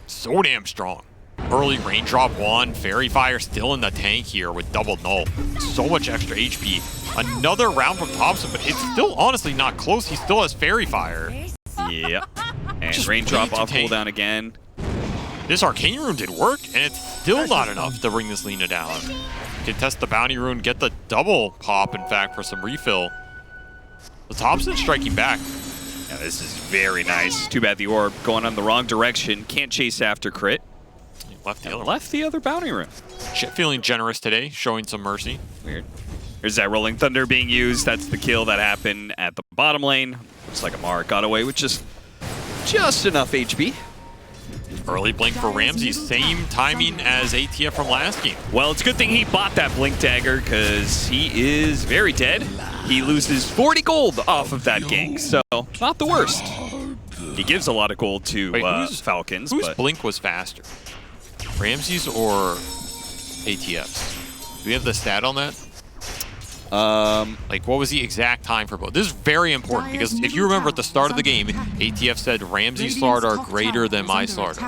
So damn strong. Early raindrop 1, Fairy Fire still in the tank here with double null. So much extra HP. Another round from Thompson, but it's still honestly not close. He still has Fairy Fire. Yeah. And Just raindrop way to off tank. cooldown again. This Arcane Rune did work, and it's still not enough to bring this Lina down. Can test the Bounty Rune, get the double pop, in fact, for some refill. The Thompson striking back. Yeah, this is very nice. Too bad the Orb going on the wrong direction. Can't chase after crit. Left the other Left the other Bounty Rune. Feeling generous today, showing some mercy. Weird. There's that Rolling Thunder being used. That's the kill that happened at the bottom lane. Looks like Amar got away with just enough HP. Early blink for Ramsey, same timing as ATF from last game. Well, it's a good thing he bought that Blink Dagger, because he is very dead. He loses 40 gold off of that gank, so not the worst. He gives a lot of gold to Falcons. Whose but blink was faster? Ramsey's or ATF's? Do we have the stat on that? Like, what was the exact time for both? This is very important, because if you remember at the start of the game, ATF said Ramsey's Slard are greater than my Slard.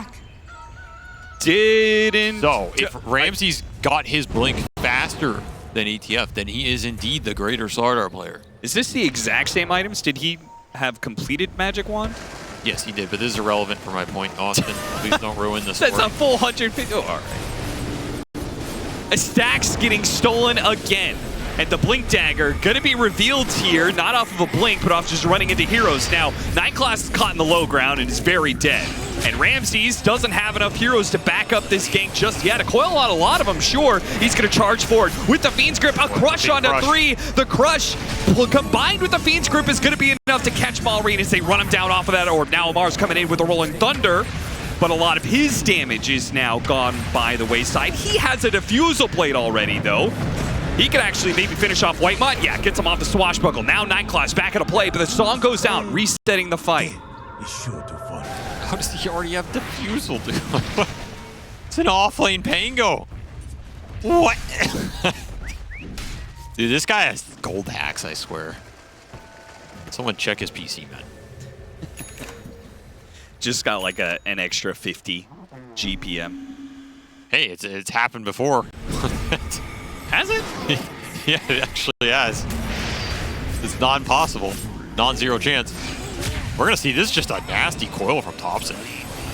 didn't... So, if Ramsey's got his blink faster than ATF, then he is indeed the greater Slardar player. Is this the exact same items? Did he have completed Magic Wand? Yes, he did, but this is irrelevant for my point, Austin. Please don't ruin this. That's a full 150. Oh, all right. A stack's getting stolen again. And the Blink Dagger gonna be revealed here, not off of a blink, but off just running into heroes. Now, Nightclass is caught in the low ground and is very dead. And Ramses doesn't have enough heroes to back up this gank just yet. A coil on a lot of them, sure. He's gonna charge forward with the Fiend's Grip. A crush onto crush. 3. The crush combined with the Fiend's Grip is gonna be enough to catch Malrine as they run him down off of that orb. Now Amar's coming in with a Rolling Thunder, but a lot of his damage is now gone by the wayside. He has a Diffusal Blade already, though. He could actually maybe finish off Whitemon. Yeah, gets him off the Swashbuckle. Now Nightclass back into play, but the song goes out, resetting the fight. How does he already have Diffusal, dude? It's an off-lane Pango. What? Dude, this guy has gold hacks, I swear. Someone check his PC, man. Just got like an extra 50 GPM. Hey, it's happened before. Has it? Yeah, it actually has. It's non-possible. Non-zero chance. We're going to see this is just a nasty coil from Thompson.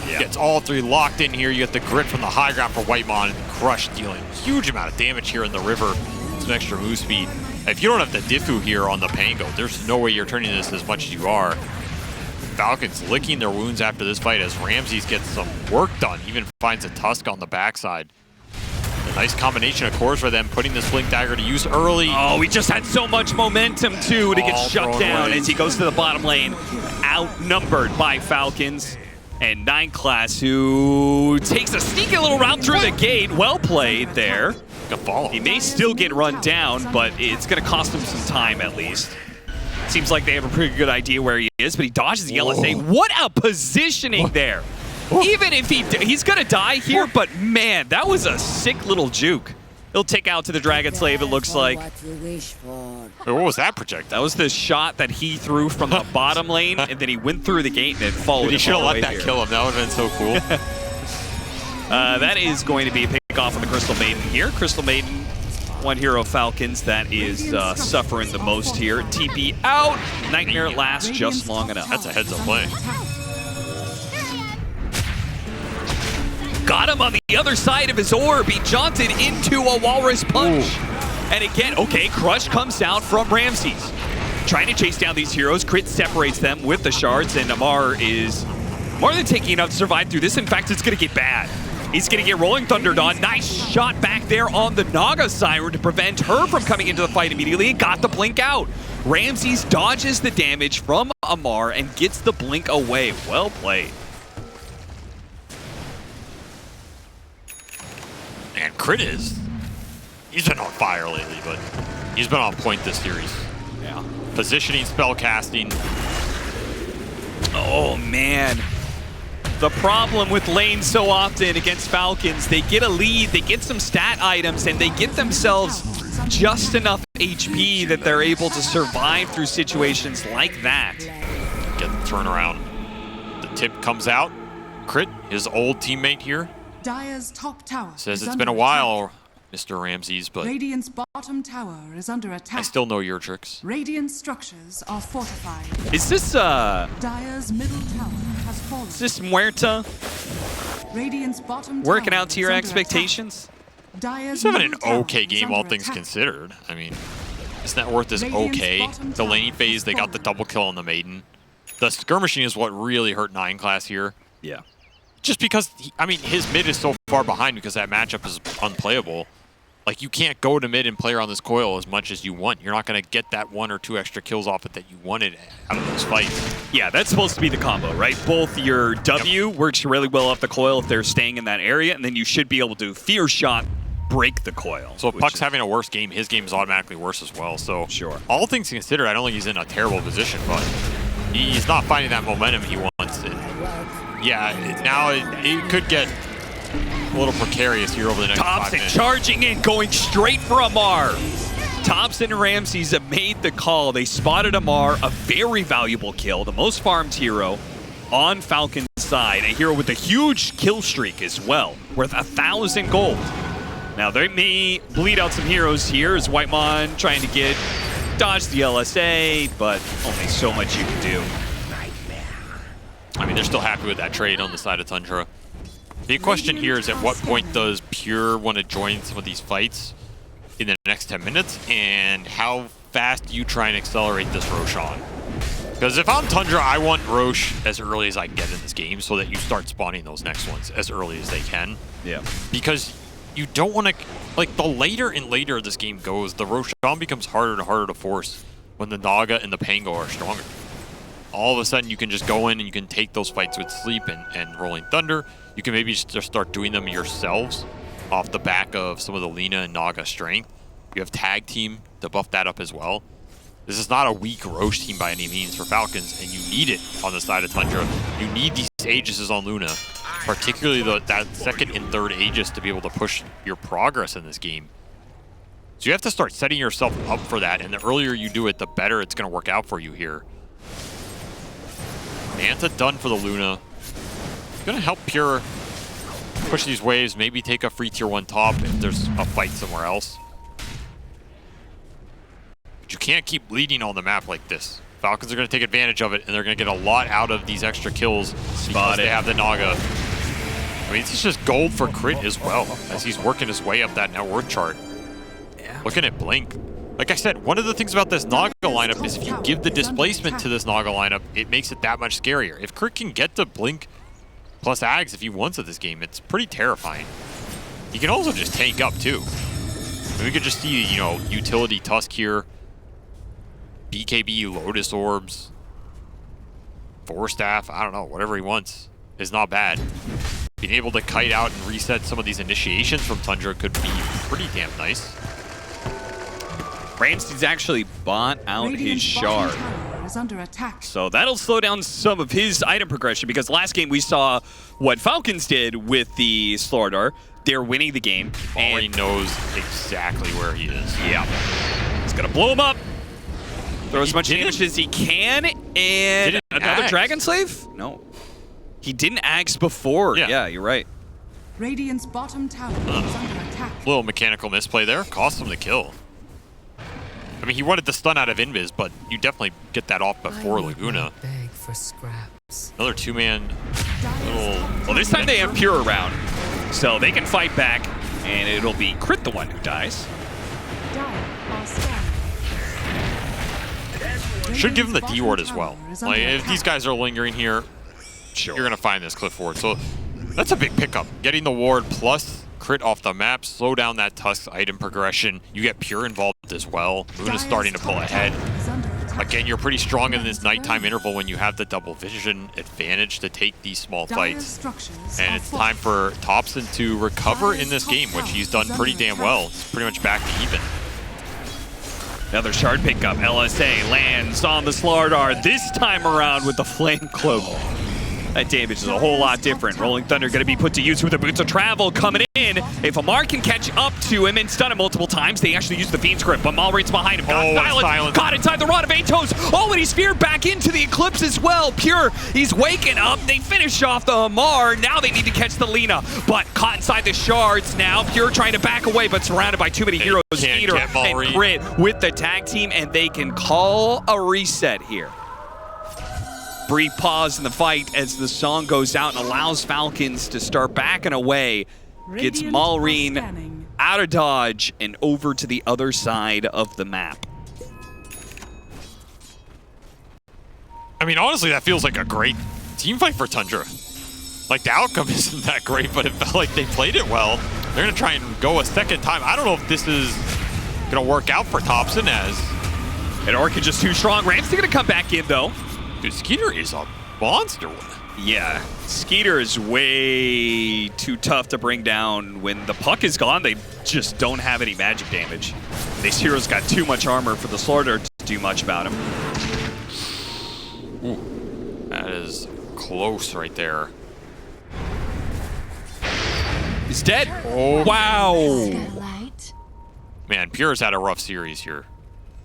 Gets all three locked in here. You get the grit from the high ground for Whitemon, and Crush dealing a huge amount of damage here in the river. Some extra move speed. If you don't have the Diffu here on the Pango, there's no way you're turning this as much as you are. Falcons licking their wounds after this fight as Ramses gets some work done, even finds a Tusk on the backside. A nice combination, of course, for them putting this Blink Dagger to use early. Oh, he just had so much momentum, too, to get shut down as he goes to the bottom lane, outnumbered by Falcons. And 9 Class, who takes a sneaky little route through the gate. Well played there. Good follow. He may still get run down, but it's going to cost him some time at least. Seems like they have a pretty good idea where he is, but he dodges the LSA. What a positioning there. Even if he's going to die here, but man, that was a sick little juke. He'll take out to the Dragon Slave, it looks like. What was that projectile? That was the shot that he threw from the bottom lane, and then he went through the gate and then followed. He should have let that kill him. That would have been so cool. That is going to be a pick off on the Crystal Maiden here. Crystal Maiden, one hero Falcons that is suffering the most here. TP out. Nightmare lasts just long enough. That's a heads-up play. Got him on the other side of his orb. He jaunted into a Walrus Punch. Ooh. And again, okay, Crush comes out from Ramses. Trying to chase down these heroes. Crit separates them with the shards, and Amar is more than taking enough to survive through this. In fact, it's going to get bad. He's going to get Rolling Thunder on. Nice shot back there on the Naga Siren to prevent her from coming into the fight immediately. Got the blink out. Ramses dodges the damage from Amar and gets the blink away. Well played. And Crit he's been on fire lately, but he's been on point this series. Yeah. Positioning, spell casting. Oh, man. The problem with lanes so often against Falcons, they get a lead, they get some stat items, and they get themselves just enough HP that they're able to survive through situations like that. Get the turnaround. The tip comes out. Crit, his old teammate here, Dire's top tower says it's been a while, Mr. Ramses, but Radiant's bottom tower is under attack. I still know your tricks. Radiant structures are fortified. Is this, Dire's middle tower has fallen. Is this Muerta Radiant's bottom working tower out to your is under expectations? Dire's He's having an middle tower okay is game, under all things attack. considered. I mean, his net worth is Radiant's okay. bottom The laning tower phase, has they got the fallen. double kill on the Maiden. The skirmishing is what really hurt 9 Class here. Yeah. Just because, his mid is so far behind because that matchup is unplayable. Like, you can't go to mid and play around this coil as much as you want. You're not going to get that 1 or 2 extra kills off it that you wanted out of those fights. Yeah, that's supposed to be the combo, right? Both your W works really well off the coil if they're staying in that area, and then you should be able to Fear Shot, break the coil. So if Puck's having a worse game, his game is automatically worse as well. So sure. All things considered, I don't think he's in a terrible position, but he's not finding that momentum he wants. Yeah, now it could get a little precarious here over the next 5 minutes. Charging in, going straight for Amar. Thompson and Ramses have made the call. They spotted Amar, a very valuable kill, the most farmed hero on Falcon's side. A hero with a huge kill streak as well, worth 1,000 gold. Now they may bleed out some heroes here as Whitemon trying to dodge the LSA, but only so much you can do. They're still happy with that trade on the side of Tundra. The question here is, at what point does Pure want to join some of these fights in the next 10 minutes, and how fast do you try and accelerate this Rosh on? Because if I'm Tundra, I want Rosh as early as I can get in this game so that you start spawning those next ones as early as they can. Yeah. Because you don't want to, the later and later this game goes, the Rosh on becomes harder and harder to force when the Naga and the Pango are stronger. All of a sudden, you can just go in and you can take those fights with Sleep and Rolling Thunder. You can maybe just start doing them yourselves off the back of some of the Lina and Naga strength. You have Tag Team to buff that up as well. This is not a weak Rosh team by any means for Falcons, and you need it on the side of Tundra. You need these Aegises on Luna, particularly that second and third Aegis to be able to push your progress in this game. So you have to start setting yourself up for that, and the earlier you do it, the better it's going to work out for you here. Manta done for the Luna. Gonna help Pure push these waves, maybe take a free tier 1 top if there's a fight somewhere else. But you can't keep bleeding on the map like this. Falcons are going to take advantage of it, and they're going to get a lot out of these extra kills because they have the Naga. I mean, it's just gold for Crit as well, as he's working his way up that net worth chart. Yeah. Looking at Blink. Like I said, one of the things about this Naga lineup is if you give the displacement to this Naga lineup, it makes it that much scarier. If Crit can get to Blink plus Ags if he wants at this game, it's pretty terrifying. He can also just tank up too. And we could just see, you know, utility Tusk here, BKB Lotus Orbs, Force Staff, I don't know, whatever he wants is not bad. Being able to kite out and reset some of these initiations from Tundra could be pretty damn nice. Ramsey's actually bought out his shard. Under attack. So that'll slow down some of his item progression, because last game we saw what Falcons did with the Slardar. They're winning the game. Already knows exactly where he is. Yeah. He's going to blow him up. Throw as much damage as he can. And another Dragon Slave? No. He didn't axe before. Yeah, you're right. Radiant's bottom tower is under attack. Little mechanical misplay there. Cost him the kill. I mean, he wanted the stun out of Invis, but you definitely get that off before Laguna. Beg for scraps. Another two-man little... Well, this time they have Pure around, so they can fight back, and it'll be Crit the one who dies. Should give him the D-Ward as well. Like, if these guys are lingering here, you're going to find this Cliff Ward. So that's a big pickup. Getting the Ward plus Crit off the map, slow down that Tusk item progression. You get Pure involved as well. Luna's starting to pull ahead. Again, you're pretty strong in this nighttime interval when you have the double vision advantage to take these small fights. And it's time for Thompson to recover in this game, which he's done pretty damn well. It's pretty much back to even. Another shard pickup. LSA lands on the Slardar, this time around with the Flame Cloak. That damage is a whole lot different. Rolling Thunder going to be put to use with the Boots of Travel coming in. If Amar can catch up to him and stun him multiple times, they actually use the Fiend's Grip, but Malrain's behind him. Silence. Caught inside the Rod of Atos. Already speared back into the Eclipse as well. Pure, he's waking up. They finish off the Amar. Now they need to catch the Lina, but caught inside the shards now. Pure trying to back away, but surrounded by too many heroes. Skeeter and Crit with the tag team, and they can call a reset here. Brief pause in the fight as the song goes out and allows Falcons to start backing away. Gets Malrain out of dodge and over to the other side of the map. I mean, honestly, that feels like a great team fight for Tundra. Like, the outcome isn't that great, but it felt like they played it well. They're going to try and go a second time. I don't know if this is going to work out for Thompson as... And Orc is just too strong. Ramsey going to come back in, though. Dude, Skeeter is a monster. Yeah, Skeeter is way too tough to bring down. When the puck is gone, they just don't have any magic damage. These heroes got too much armor for the Slardar to do much about him. Ooh, that is close right there. He's dead. Oh, wow. Man, Pure's had a rough series here.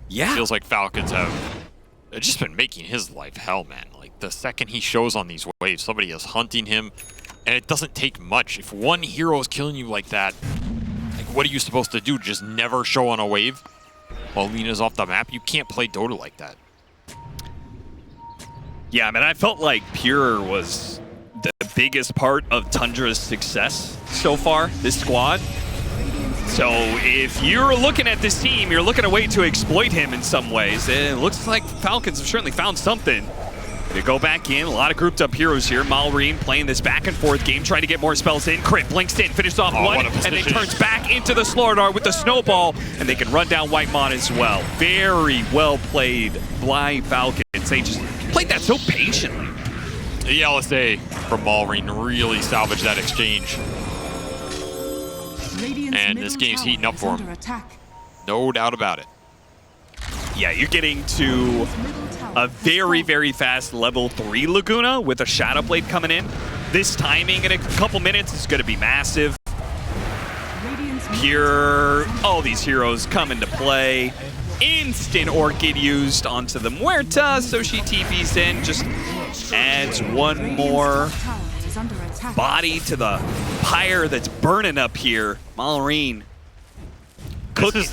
Yeah. Feels like Falcons have just been making his life hell, man. Like, the second he shows on these waves, somebody is hunting him, and it doesn't take much. If one hero is killing you like that, like, what are you supposed to do? Just never show on a wave while Lina's off the map? You can't play Dota like that. Yeah, I mean, I felt like Pure was the biggest part of Tundra's success so far, this squad. So if you're looking at this team, you're looking at a way to exploit him in some ways. It looks like Falcons have certainly found something. They go back in, a lot of grouped up heroes here. Malrain playing this back and forth game, trying to get more spells in. Crit blinks in, finishes off one, and then turns back into the Slardar with the snowball, and they can run down Whitemon as well. Very well played by Falcons. They just played that so patiently. The LSA from Malrain really salvaged that exchange. And this game's heating up for him. No doubt about it. Yeah, you're getting to a very, very fast level 3 Laguna with a Shadow Blade coming in. This timing in a couple minutes is going to be massive. Pure, all these heroes come into play. Instant Orchid used onto the Muerta, so she TPs in, just adds one more body to the pyre that's burning up here. Malrain cooking.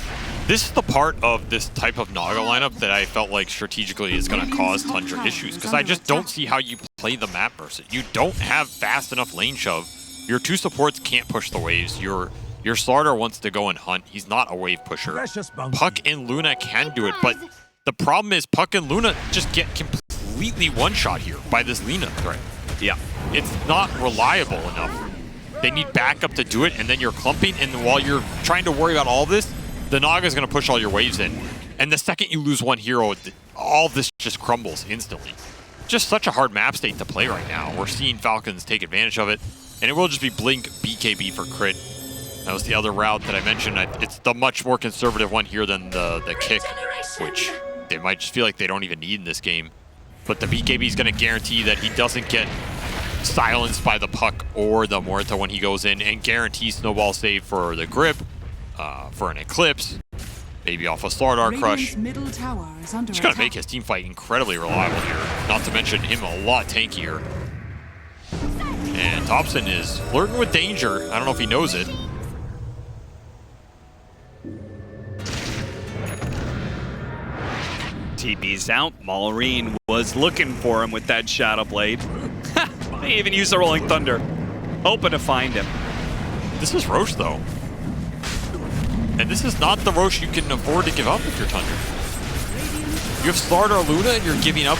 This is the part of this type of Naga lineup that I felt like strategically is going to cause Tundra issues, because I just don't see how you play the map versus it. You don't have fast enough lane shove. Your two supports can't push the waves. Your starter wants to go and hunt. He's not a wave pusher. Puck and Luna can do it, but the problem is Puck and Luna just get completely one-shot here by this Lina threat. Yeah. It's not reliable enough. They need backup to do it, and then you're clumping, and while you're trying to worry about all this, the Naga's going to push all your waves in. And the second you lose one hero, all this just crumbles instantly. Just such a hard map state to play right now. We're seeing Falcons take advantage of it, and it will just be Blink BKB for crit. That was the other route that I mentioned. It's the much more conservative one here than the kick, which they might just feel like they don't even need in this game. But the BKB is going to guarantee that he doesn't get silenced by the Puck or the Muerta when he goes in, and guarantee snowball save for the grip, for an Eclipse, maybe off a Slardar Crush. Middle tower is under Just going to attack. make his team fight incredibly reliable here, not to mention him a lot tankier. And Thompson is flirting with danger. I don't know if he knows it. TP's out. Maureen was looking for him with that Shadow Blade. They even used the Rolling Thunder, hoping to find him. This is Roche, though. And this is not the Roche you can afford to give up if you're Tundra. You have Slardar Luna and you're giving up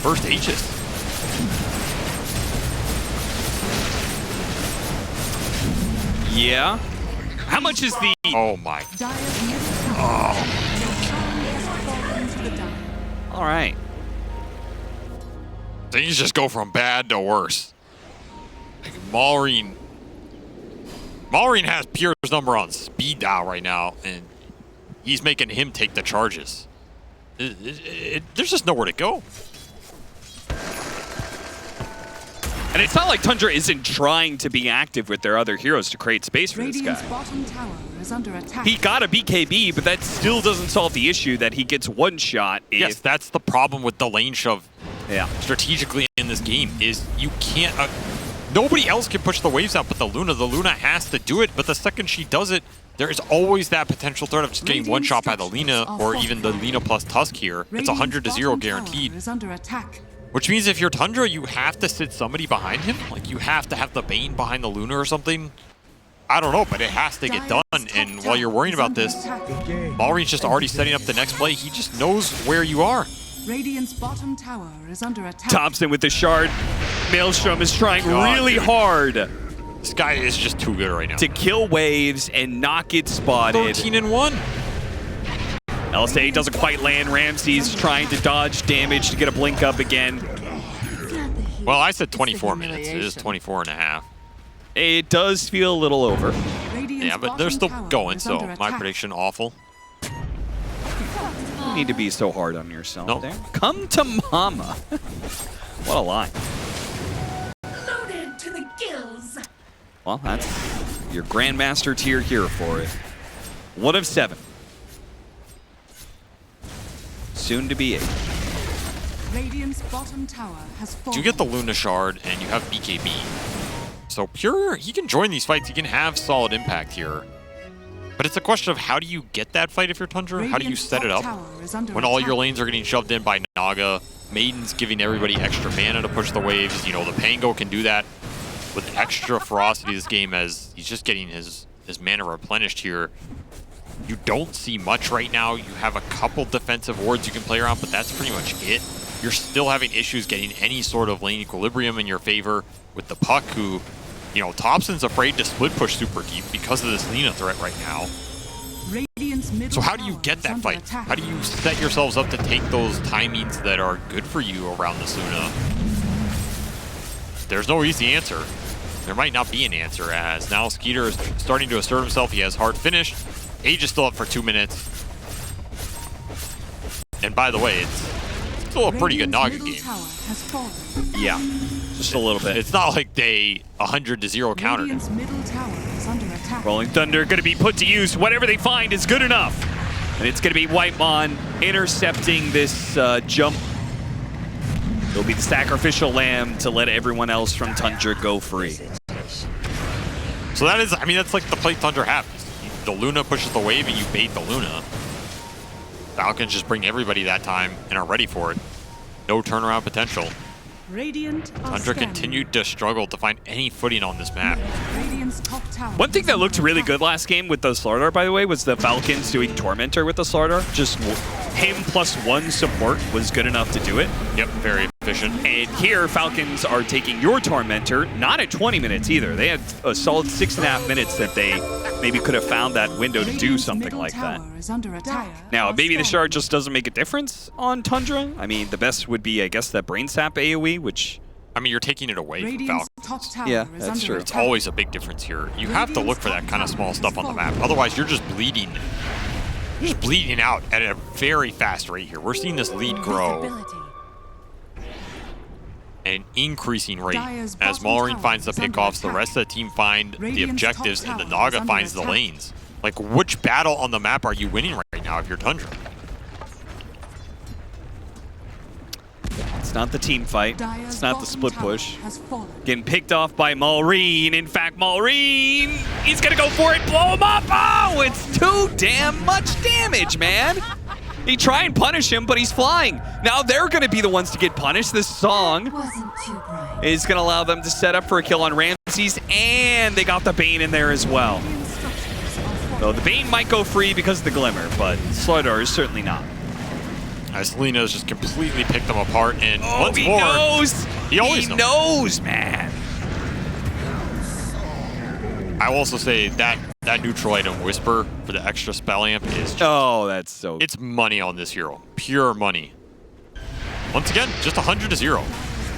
first Aegis. Yeah. How much is the... Oh my. Dire's middle tower. has fallen to the dire. All right. Things just go from bad to worse. Like Maureen has Pierre's number on speed dial right now, and he's making him take the charges. There's just nowhere to go. And it's not like Tundra isn't trying to be active with their other heroes to create space for this Radiant's guy. bottom tower is under attack. He got a BKB, but that still doesn't solve the issue that he gets one shot. Yes, that's the problem with the lane shove Yeah. strategically in this game, is you can't... nobody else can push the waves out but the Luna. The Luna has to do it, but the second she does it, there's always that potential threat of just getting one shot by the Lina, or even the Lina plus Tusk here. It's 100 to 0 guaranteed. Is under attack. Which means if you're Tundra, you have to sit somebody behind him. Like, you have to have the Bane behind the Luna or something. I don't know, but it has to get done. And while you're worrying about this, Maureen's just already setting up the next play. He just knows where you are. Radiant's bottom tower is under attack. Thompson with the shard. Maelstrom is trying really dude. hard This guy is just too good right now. to kill waves and not get spotted. 13-1. LSA doesn't quite land. Ramsey's trying to dodge damage to get a blink up again. Well, I said 24 minutes. It is 24 and a half. It does feel a little over. Radiant's Yeah, but they're bottom still tower going, is so under my attack. prediction, awful. You need to be so hard on yourself Nope. there. Come to mama. What a line. Loaded to the gills. Well, that's your Grandmaster tier here for it. 1 of 7. Soon to be 8. Radiant's bottom tower has fallen. You get the Luna Shard, and you have BKB. So Pure, he can join these fights. He can have solid impact here. But it's a question of how do you get that fight if you're Tundra? How do you Radiant's set it top up? tower is under When all your attack. lanes are getting shoved in by Naga, Maiden's giving everybody extra mana to push the waves. You know, the Pango can do that with extra ferocity this game, as he's just getting his mana replenished here. You don't see much right now. You have a couple defensive wards you can play around, but that's pretty much it. You're still having issues getting any sort of lane equilibrium in your favor with the Puck, who, you know, Thompson's afraid to split push super deep because of this Lina threat right now. Radiant's middle So how do you tower get is that under fight? attack. How do you set yourselves up to take those timings that are good for you around this Luna? There's no easy answer. There might not be an answer, as now Skeeter is starting to assert himself. He has hard finish. Age is still up for 2 minutes. And by the way, it's still a pretty good Radiant's Naga middle game. tower has fallen. Yeah, just a little bit. It's not like they 100 to 0 countered him. Radiant's middle tower is under attack. Rolling Thunder going to be put to use. Whatever they find is good enough. And it's going to be Whitemon intercepting this jump. It'll be the sacrificial lamb to let everyone else from Tundra go free. So that is, I mean, that's like the play Thunder have. the Luna pushes the wave and you bait the Luna. Falcons just bring everybody that time and are ready for it. No turnaround potential. Radiant are Tundra scanning. continued to struggle to find any footing on this map. Radiant's top tower One thing is that looked under really attack. good last game with the Slardar, by the way, was the Falcons doing Tormentor with the Slardar. Just him +1 support was good enough to do it. Yep, very efficient. And here, Falcons are taking your Tormentor, not at 20 minutes either. They had a solid 6.5 minutes that they maybe could have found that window to do Radiant's something middle like that. tower is under attack. Now, maybe the Scanning. shard just doesn't make a difference on Tundra. I mean, the best would be, I guess, that Brain Sap AoE, which... I mean, you're taking it away from Radiant's Falcons. top tower Yeah, is that's under true. It's attack. always a big difference here. You have to look for that kind of small stuff on the map. Otherwise, you're just bleeding. You're just bleeding out at a very fast rate here. We're seeing this lead grow at an increasing rate. Dire's As bottom Maureen tower finds the is under pickoffs, the attack. rest of the team find the Radiant's objectives, top and the tower is Naga under finds the attack. lanes. Like, which battle on the map are you winning right now if you're Tundra? It's not the team fight. Dire's It's not the bottom split tower push. has fallen. Getting picked off by Maureen. In fact, Maureen, he's going to go for it. Blow him up. Oh, it's too damn much damage, man. He try and punish him, but he's flying. Now they're going to be the ones to get punished. This song Wasn't too bright. is going to allow them to set up for a kill on Ramses, and they got the Bane in there as well. Radiant structures are falling. So the Bane might go free because of the Glimmer, but Slardar is certainly not. As Lena's just completely picked them apart, and Oh, once he more, knows. He always knows, man. I will also say that neutral item, Whisper, for the extra spell amp is just, Oh, that's so... it's money on this hero. Pure money. Once again, just 100 to 0.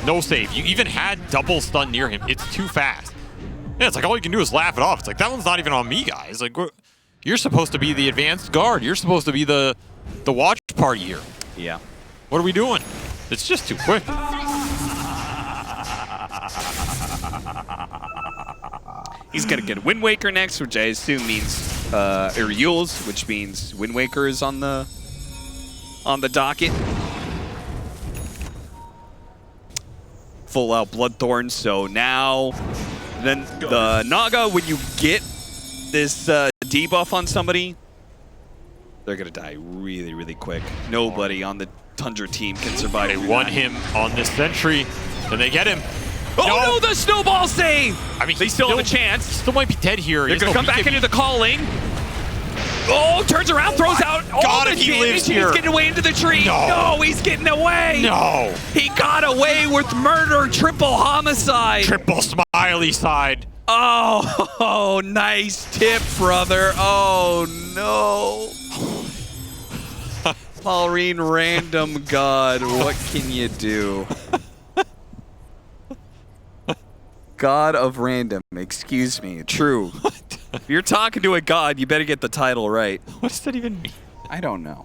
No save. You even had double stun near him. It's too fast. Yeah, it's like all you can do is laugh it off. It's like, that one's not even on me, guys. Like, you're supposed to be the advanced guard. You're supposed to be the watch party here. Yeah. What are we doing? It's just too quick. He's going to get Wind Waker next, which I assume means Yules, which means Wind Waker is on the docket. Full out Bloodthorn, so now then the Naga, when you get this debuff on somebody, they're going to die really, really quick. Nobody on the Tundra team can survive. They through won that. him on this sentry. Can they get him? Oh no, the snowball save! I mean, They he still have a chance. Still might be dead here. They're going to come back into the calling. Oh, turns around, throws out all God, the if he damage. lives He's here. getting away into the tree. No. He's getting away. No. He got away with murder, triple homicide. Triple smiley side. Oh, nice tip, brother. Oh, no. Maureen Random God, what can you do? God of Random, excuse me. True. If you're talking to a god, you better get the title right. What does that even mean? I don't know.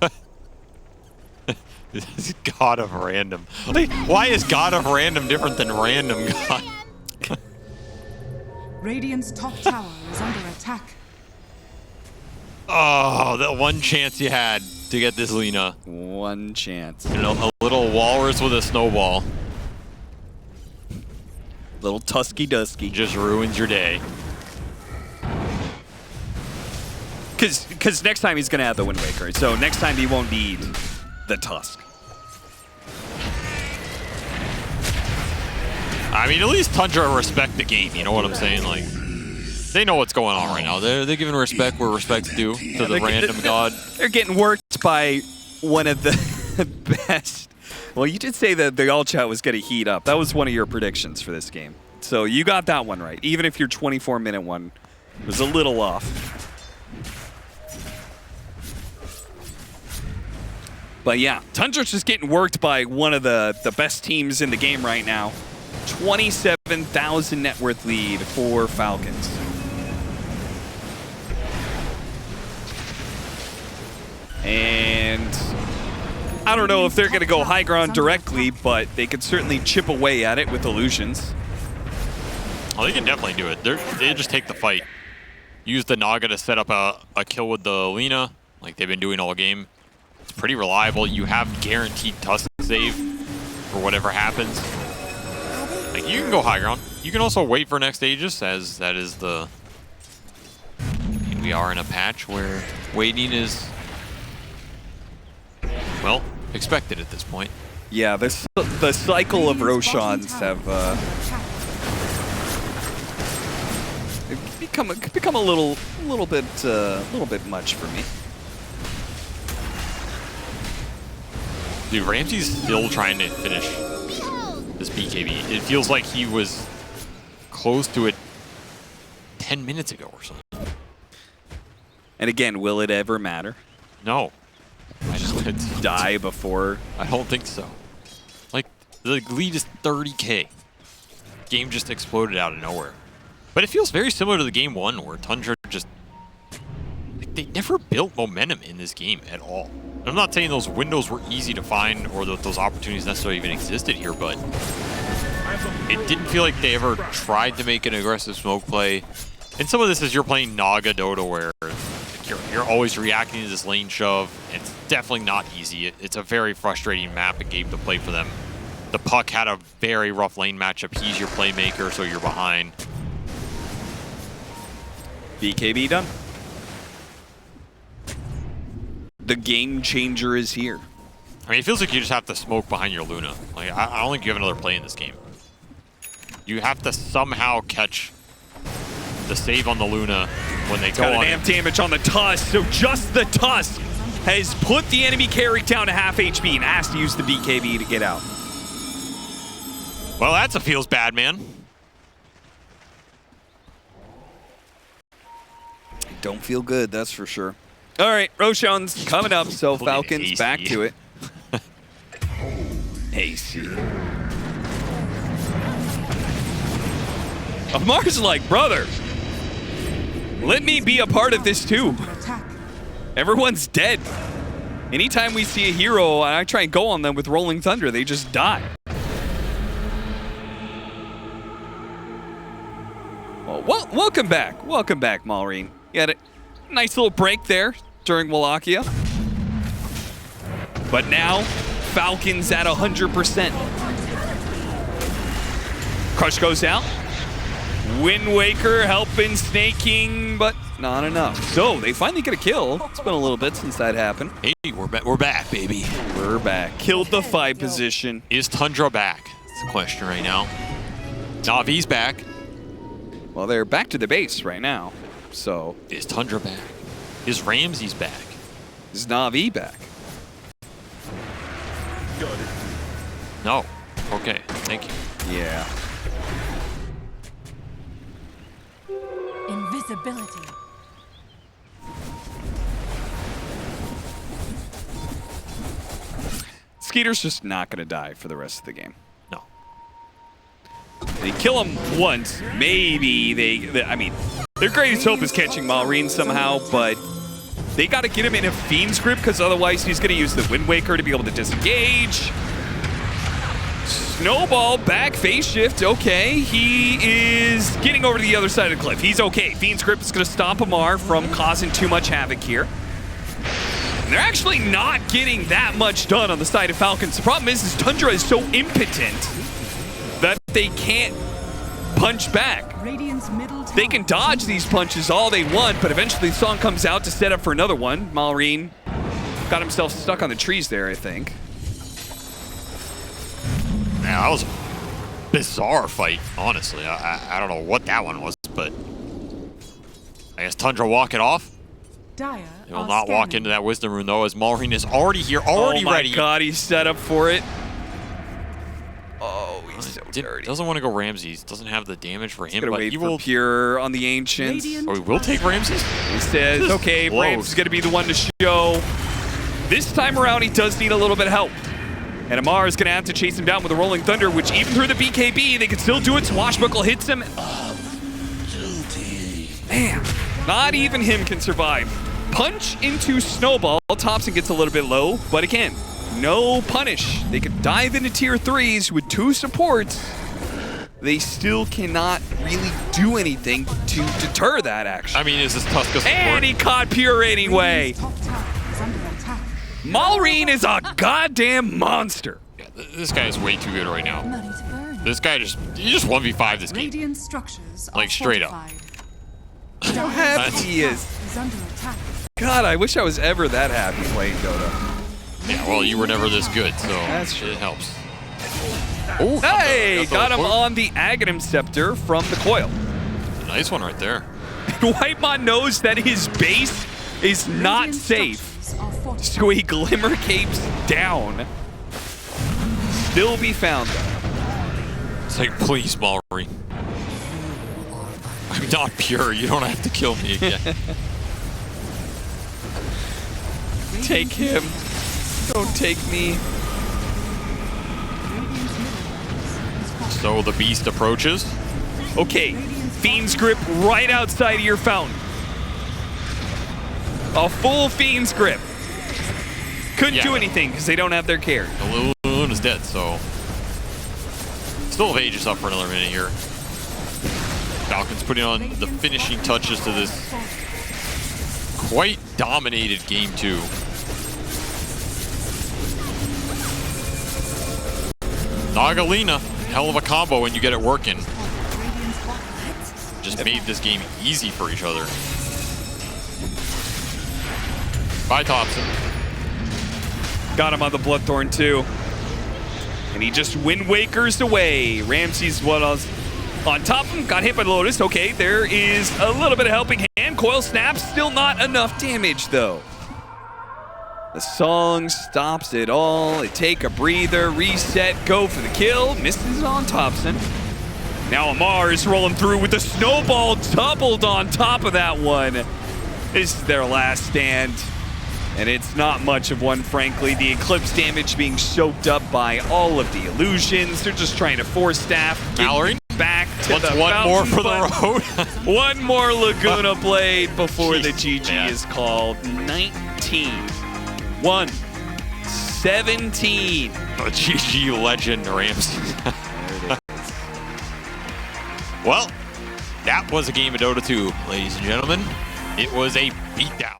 This is God of Random. Like, why is God of Random different than Random God? Radiant's top tower is under attack. Oh, that one chance you had to get this Lena. One chance. You know, a little walrus with a snowball Little Tusky Dusky. just ruins your day. Because next time he's going to have the Wind Waker. So next time he won't need the Tusk. I mean, at least Tundra respect the game. You know what I'm saying? Like, they know what's going on right now. They're giving respect where respect's due to the random god. They're getting worked by one of the best. Well, you did say that the all chat was going to heat up. That was one of your predictions for this game. So you got that one right. Even if your 24-minute one was a little off. But yeah, Tundra's just getting worked by one of the best teams in the game right now. 27,000 net worth lead for Falcons. And I don't know if they're going to go high ground directly, but they could certainly chip away at it with illusions. Oh, they can definitely do it. They just take the fight. Use the Naga to set up a kill with the Lena, like they've been doing all game. It's pretty reliable. You have guaranteed Tusk save for whatever happens. Like, you can go high ground. You can also wait for next Aegis, as that is the we are in a patch where waiting is, well, expected at this point. Yeah, the cycle of Roshans have become a little bit much for me. Dude, Ramsey's still trying to finish this BKB. It feels like he was close to it 10 minutes ago or something. And again, will it ever matter? No. I just die before. I don't think so. Like, the lead is 30K. Game just exploded out of nowhere. But it feels very similar to the game one where Tundra just, like, they never built momentum in this game at all. And I'm not saying those windows were easy to find or that those opportunities necessarily even existed here, but it didn't feel like they ever tried to make an aggressive smoke play. And some of this is you're playing Naga Dota where you're always reacting to this lane shove. It's definitely not easy. It's a very frustrating map and game to play for them. The Puck had a very rough lane matchup. He's your playmaker, so you're behind. BKB done. The game changer is here. I mean, it feels like you just have to smoke behind your Luna. Like, I don't think you have another play in this game. You have to somehow catch the save on the Luna when they go on. Got amp damage on the Tusk, so just the Tusk has put the enemy carry down to half HP and has to use the BKB to get out. Well, that's a feels bad, man. Don't feel good, that's for sure. All right, Roshan's coming up, so Falcons AC. back to it. AC. Amar's like, brother, let me be a part of this too. Everyone's dead. Anytime we see a hero and I try and go on them with Rolling Thunder, they just die. Well, welcome back. Welcome back, Maureen. You had a nice little break there during Wallachia. But now, Falcons at 100%. Crush goes out. Wind Waker helping Snaking, but not enough. So they finally get a kill. It's been a little bit since that happened. Hey, we're back, baby. We're back. Killed the 5 position. Is Tundra back? That's the question right now. Navi's back. Well, they're back to the base right now. So is Tundra back? Is Ramsey's back? Is Navi back? No. Okay, thank you. Yeah. Invisibility. Skeeter's just not going to die for the rest of the game. No. They kill him once. Maybe I mean, their greatest hope is catching Maureen somehow, but they got to get him in a Fiend's grip because otherwise he's going to use the Wind Waker to be able to disengage. Snowball back, phase shift, okay. He is getting over to the other side of the cliff. He's okay. Fiend's grip is going to stop Amar from causing too much havoc here. And they're actually not getting that much done on the side of Falcons. The problem is Tundra is so impotent that they can't punch back. They can dodge these punches all they want, but eventually the song comes out to set up for another one. Maureen got himself stuck on the trees there, I think. Man, that was a bizarre fight, honestly. I don't know what that one was, but I guess Tundra walk it off. They will not walk into that Wisdom Rune, though, as Maureen is already here, already ready. Oh my god, he's set up for it. Oh, he's so dirty. Doesn't want to go Ramses. Doesn't have the damage for him, but he he will... will Pure on the Ancients. Oh, he will take Ramses? He says, okay, Rams is going to be the one to show. This time around, he does need a little bit of help. And Amar is going to have to chase him down with a Rolling Thunder, which even through the BKB, they can still do it. Swashbuckle hits him. Man, not even him can survive. Punch into Snowball. Thompson gets a little bit low, but again, no punish. They could dive into tier 3s with 2 supports. They still cannot really do anything to deter that action. I mean, is this Tusk a support? And he caught Pure anyway. Maureen is a goddamn monster. Yeah, this guy is way too good right now. This guy he just 1v5 this game. Radiant structures like straight up. How happy he is. is under attack. God, I wish I was ever that happy playing Dota. Yeah, well, you were never this good, so That's true. it helps. Oh, Hey, got him on the Aghanim Scepter from the coil. A nice one right there. Whitemon knows that his base is not Radiant safe, structures are fortified. so he Glimmer Capes down. Still be found though. It's like, please, Mallory. I'm not pure. You don't have to kill me again. Take him. Don't take me. So the beast approaches. Okay, Fiend's Grip right outside of your fountain. A full Fiend's Grip. Couldn't do Yeah. anything because they don't have their carry. The Luna's dead, so still have Aegis up for another minute here. Falcons putting on the finishing touches to this quite dominated game 2. Nagalina, hell of a combo when you get it working. Just made this game easy for each other. Bye, Thompson. Got him on the Bloodthorn too. And he just Wind Wakers away. Ramsey's what else? On top of him, got hit by the Lotus. Okay, there is a little bit of helping hand. Coil snaps, still not enough damage though. The song stops it all. They take a breather, reset, go for the kill. Misses on Thompson. Now Amar is rolling through with the snowball doubled on top of that one. This is their last stand. And it's not much of one, frankly. The Eclipse damage being soaked up by all of the illusions. They're just trying to force staff. Mallory, Back to what's the one more for fountain, the road? One more Laguna Blade before the Jeez, GG man. is called. 19. 1. 17. A GG legend, Ramsey. Well, that was a game of Dota 2, ladies and gentlemen. It was a beatdown.